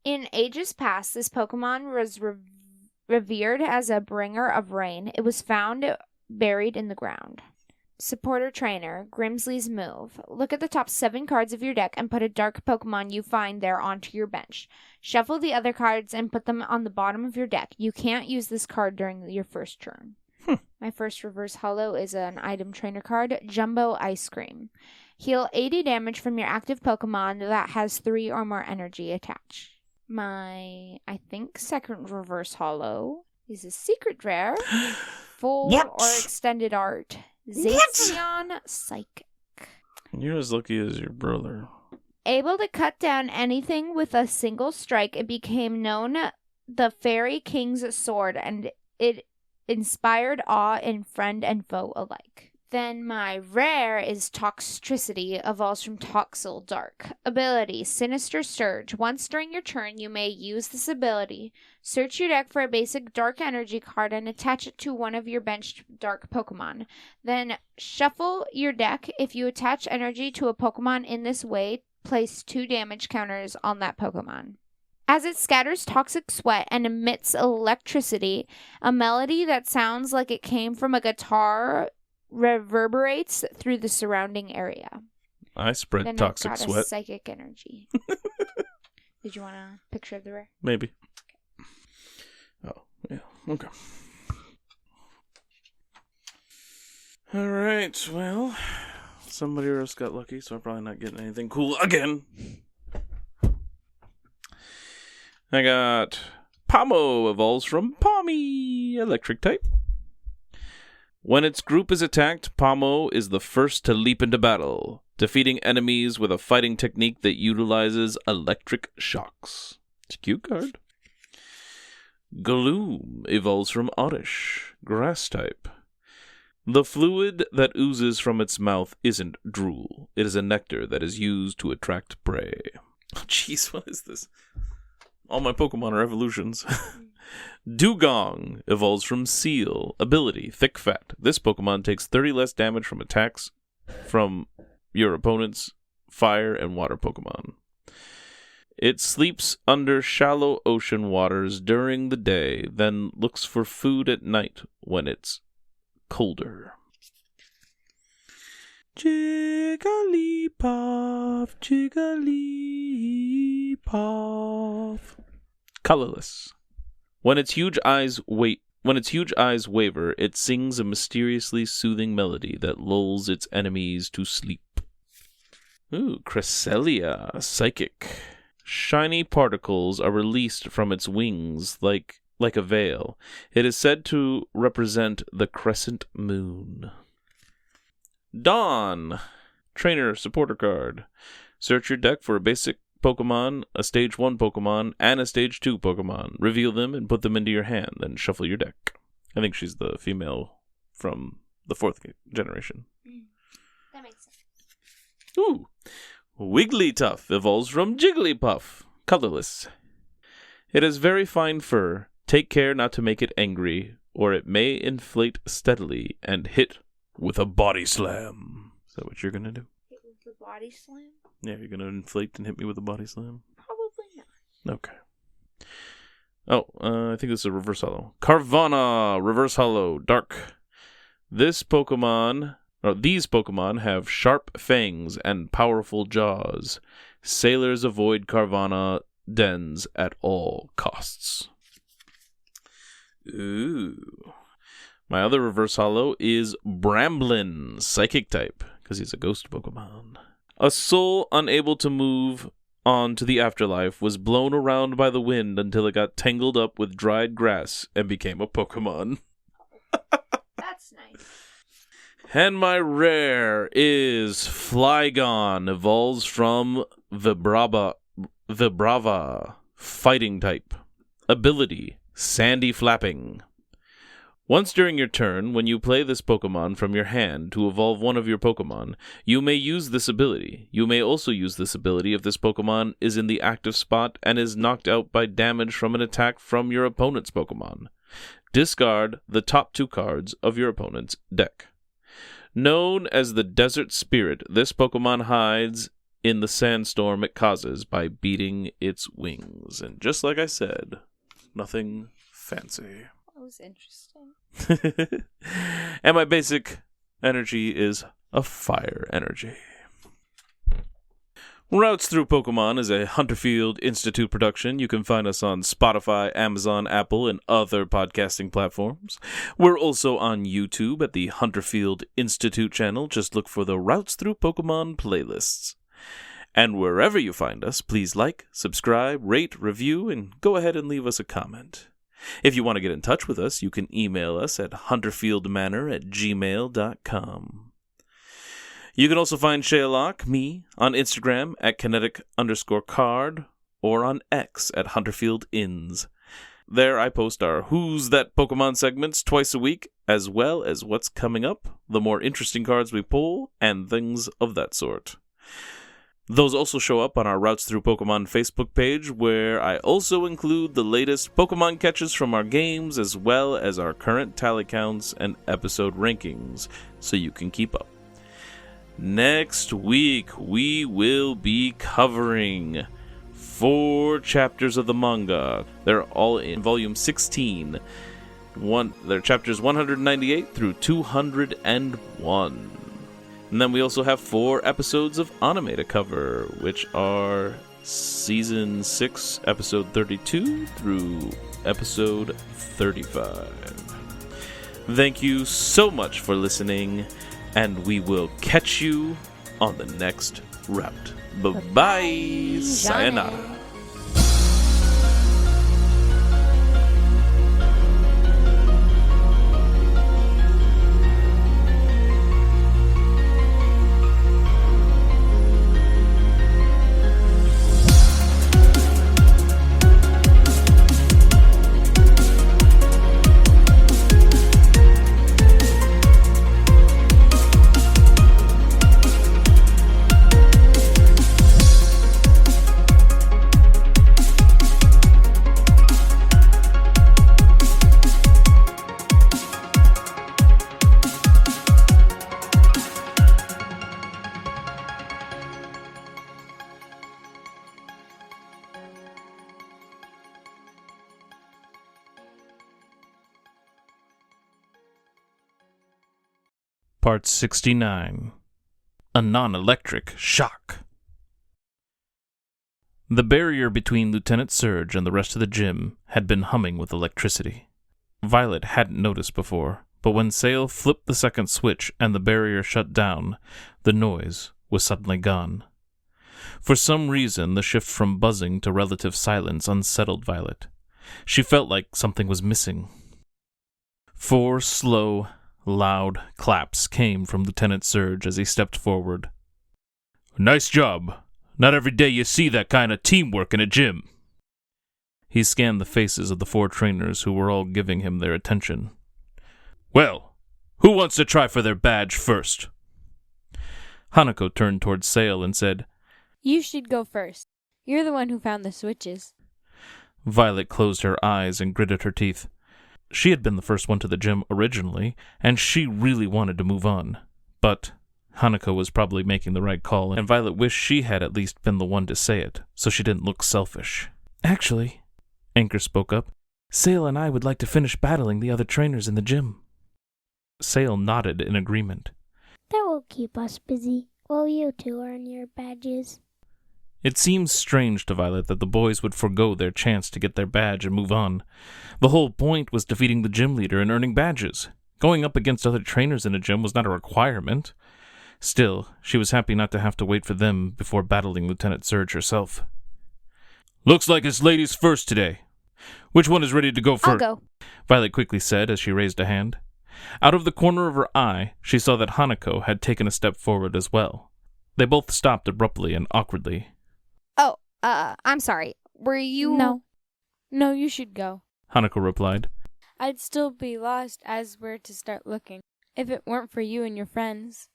In ages past, this Pokemon was revered as a bringer of rain. It was found buried in the ground. Supporter Trainer, Grimsley's move. Look at the top 7 cards of your deck and put a dark Pokemon you find there onto your bench. Shuffle the other cards and put them on the bottom of your deck. You can't use this card during your first turn. My first reverse holo is an item trainer card, Jumbo Ice Cream. Heal 80 damage from your active Pokemon that has 3 or more energy attached. My, I think, second reverse holo is a secret rare, full or extended art. Zacian Psychic. You're as lucky as your brother. Able to cut down anything with a single strike, it became known the Fairy King's Sword, and it inspired awe in friend and foe alike. Then my rare is Toxtricity, evolves from Toxel Dark. Ability, Sinister Surge. Once during your turn, you may use this ability. Search your deck for a basic Dark Energy card and attach it to one of your benched Dark Pokemon. Then shuffle your deck. If you attach energy to a Pokemon in this way, place 2 damage counters on that Pokemon. As it scatters toxic sweat and emits electricity, a melody that sounds like it came from a guitar reverberates through the surrounding area. I spread then toxic I've got sweat. A psychic energy. Did you want a picture of the rare? Maybe. Oh, yeah. Okay. All right. Well, somebody else got lucky, so I'm probably not getting anything cool again. I got Pomo evolves from Pommy, electric type. When its group is attacked, Pomo is the first to leap into battle, defeating enemies with a fighting technique that utilizes electric shocks. It's a cute card. Gloom evolves from Oddish, grass type. The fluid that oozes from its mouth isn't drool. It is a nectar that is used to attract prey. Oh, jeez, what is this? All my Pokemon are evolutions. Dugong evolves from Seal. Ability, Thick Fat. This Pokemon takes 30 less damage from attacks from your opponent's fire and water Pokemon. It sleeps under shallow ocean waters during the day, then looks for food at night when it's colder. Jigglypuff, Jigglypuff. Colorless. When its huge eyes waver, it sings a mysteriously soothing melody that lulls its enemies to sleep. Ooh, Cresselia, psychic. Shiny particles are released from its wings like a veil. It is said to represent the crescent moon. Dawn, trainer supporter card. Search your deck for a basic Pokemon, a Stage 1 Pokemon, and a Stage 2 Pokemon. Reveal them and put them into your hand, then shuffle your deck. I think she's the female from the 4th generation. That makes sense. Ooh. Wigglytuff evolves from Jigglypuff, colorless. It has very fine fur. Take care not to make it angry, or it may inflate steadily and hit with a body slam. Is that what you're going to do? Hit with the body slam? Yeah, you're going to inflate and hit me with a body slam? Probably not. Okay. Oh, I think this is a reverse holo. Carvana, reverse holo, dark. These Pokemon have sharp fangs and powerful jaws. Sailors avoid Carvana dens at all costs. Ooh. My other reverse holo is Bramblin, psychic type, because he's a ghost Pokemon. A soul unable to move on to the afterlife was blown around by the wind until it got tangled up with dried grass and became a Pokemon. That's nice. And my rare is Flygon, evolves from Vibrava, fighting type. Ability, Sandy Flapping. Once during your turn, when you play this Pokemon from your hand to evolve one of your Pokemon, you may use this ability. You may also use this ability if this Pokemon is in the active spot and is knocked out by damage from an attack from your opponent's Pokemon. Discard the top 2 cards of your opponent's deck. Known as the Desert Spirit, this Pokemon hides in the sandstorm it causes by beating its wings. And just like I said, nothing fancy. That was interesting. And my basic energy is a fire energy. Routes Through Pokemon is a Hunterfield Institute production. You can find us on Spotify, Amazon, Apple, and other podcasting platforms. We're also on YouTube at the Hunterfield Institute channel. Just look for the Routes Through Pokemon playlists. And wherever you find us, please like, subscribe, rate, review, and go ahead and leave us a comment. If you want to get in touch with us, you can email us at hunterfieldmanor@gmail.com. You can also find Shaylock, me, on Instagram at kinetic_card or on X at HunterfieldIns. There I post our Who's That Pokemon segments twice a week, as well as what's coming up, the more interesting cards we pull, and things of that sort. Those also show up on our Routes Through Pokemon Facebook page, where I also include the latest Pokemon catches from our games, as well as our current tally counts and episode rankings, so you can keep up. Next week, we will be covering 4 chapters of the manga. They're all in volume 16. They're chapters 198 through 201. And then we also have 4 episodes of anime to cover, which are season 6, episode 32 through episode 35. Thank you so much for listening, and we will catch you on the next route. Bye-bye. Sayonara. Part 69. A non-electric shock. The barrier between Lieutenant Surge and the rest of the gym had been humming with electricity. Violet hadn't noticed before, but when Sale flipped the second switch and the barrier shut down, the noise was suddenly gone. For some reason, the shift from buzzing to relative silence unsettled Violet. She felt like something was missing. 4 slow, loud claps came from Lieutenant Surge as he stepped forward. "Nice job. Not every day you see that kind of teamwork in a gym." He scanned the faces of the 4 trainers who were all giving him their attention. "Well, who wants to try for their badge first?" Hanako turned towards Sale and said, You should go first. You're the one who found the switches. Violet closed her eyes and gritted her teeth. She had been the first one to the gym originally, and she really wanted to move on. But Hanako was probably making the right call, and Violet wished she had at least been the one to say it, so she didn't look selfish. "Actually," Anchor spoke up, "Sale and I would like to finish battling the other trainers in the gym." Sale nodded in agreement. "That will keep us busy while you 2 earn your badges." It seemed strange to Violet that the boys would forgo their chance to get their badge and move on. The whole point was defeating the gym leader and earning badges. Going up against other trainers in a gym was not a requirement. Still, she was happy not to have to wait for them before battling Lieutenant Surge herself. "Looks like it's ladies first today. Which one is ready to go first?" I'll go. Violet quickly said as she raised a hand. Out of the corner of her eye, she saw that Hanako had taken a step forward as well. They both stopped abruptly and awkwardly. I'm sorry. Were you... No, you should go. Hanako replied. I'd still be lost as where to start looking, if it weren't for you and your friends.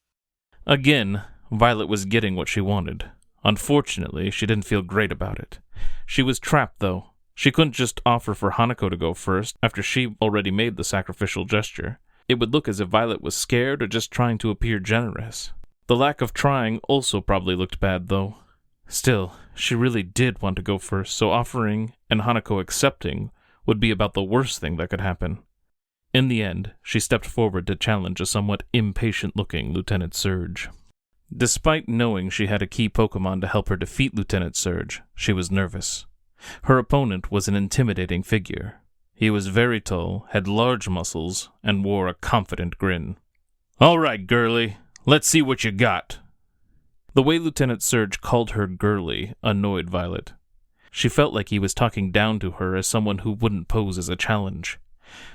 Again, Violet was getting what she wanted. Unfortunately, she didn't feel great about it. She was trapped, though. She couldn't just offer for Hanako to go first after she already made the sacrificial gesture. It would look as if Violet was scared or just trying to appear generous. The lack of trying also probably looked bad, though. Still, she really did want to go first, so offering and Hanako accepting would be about the worst thing that could happen. In the end, she stepped forward to challenge a somewhat impatient-looking Lieutenant Surge. Despite knowing she had a key Pokemon to help her defeat Lieutenant Surge, she was nervous. Her opponent was an intimidating figure. He was very tall, had large muscles, and wore a confident grin. "All right, girlie, let's see what you got." The way Lieutenant Surge called her girlie annoyed Violet. She felt like he was talking down to her as someone who wouldn't pose as a challenge.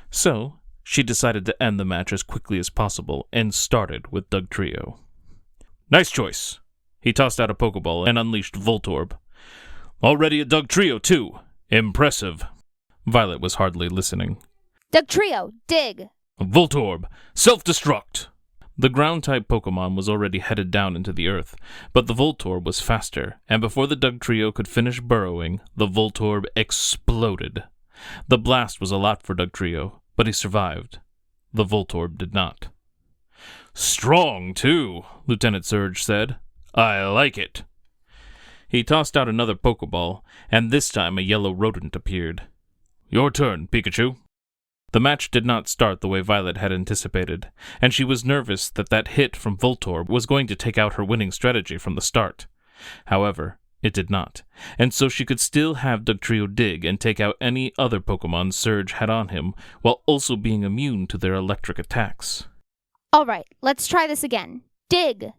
So, she decided to end the match as quickly as possible and started with Dugtrio. "Nice choice." He tossed out a Pokeball and unleashed Voltorb. "Already a Dugtrio, too. Impressive." Violet was hardly listening. Dugtrio, dig! "Voltorb, self-destruct." The ground-type Pokemon was already headed down into the earth, but the Voltorb was faster, and before the Dugtrio could finish burrowing, the Voltorb exploded. The blast was a lot for Dugtrio, but he survived. The Voltorb did not. "Strong, too," Lieutenant Surge said. "I like it." He tossed out another Pokeball, and this time a yellow rodent appeared. "Your turn, Pikachu." The match did not start the way Violet had anticipated, and she was nervous that hit from Voltorb was going to take out her winning strategy from the start. However, it did not, and so she could still have Dugtrio dig and take out any other Pokemon Surge had on him, while also being immune to their electric attacks. All right, let's try this again. Dig!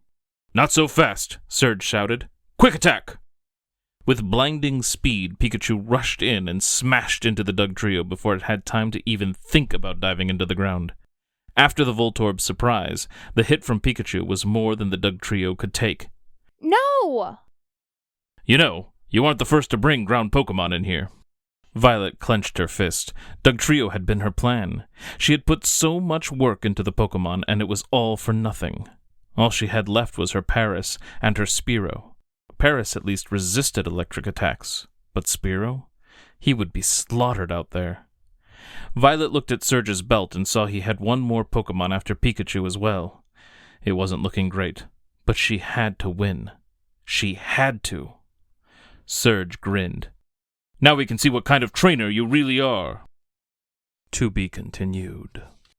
"Not so fast," Surge shouted. "Quick attack!" With blinding speed, Pikachu rushed in and smashed into the Dugtrio before it had time to even think about diving into the ground. After the Voltorb's surprise, the hit from Pikachu was more than the Dugtrio could take. No! "You know, you aren't the first to bring ground Pokemon in here." Violet clenched her fist. Dugtrio had been her plan. She had put so much work into the Pokemon, and it was all for nothing. All she had left was her Paris and her Spearow. Paris at least resisted electric attacks, but Spearow? He would be slaughtered out there. Violet looked at Surge's belt and saw he had one more Pokemon after Pikachu as well. It wasn't looking great, but she had to win. She had to. Surge grinned. "Now we can see what kind of trainer you really are." To be continued.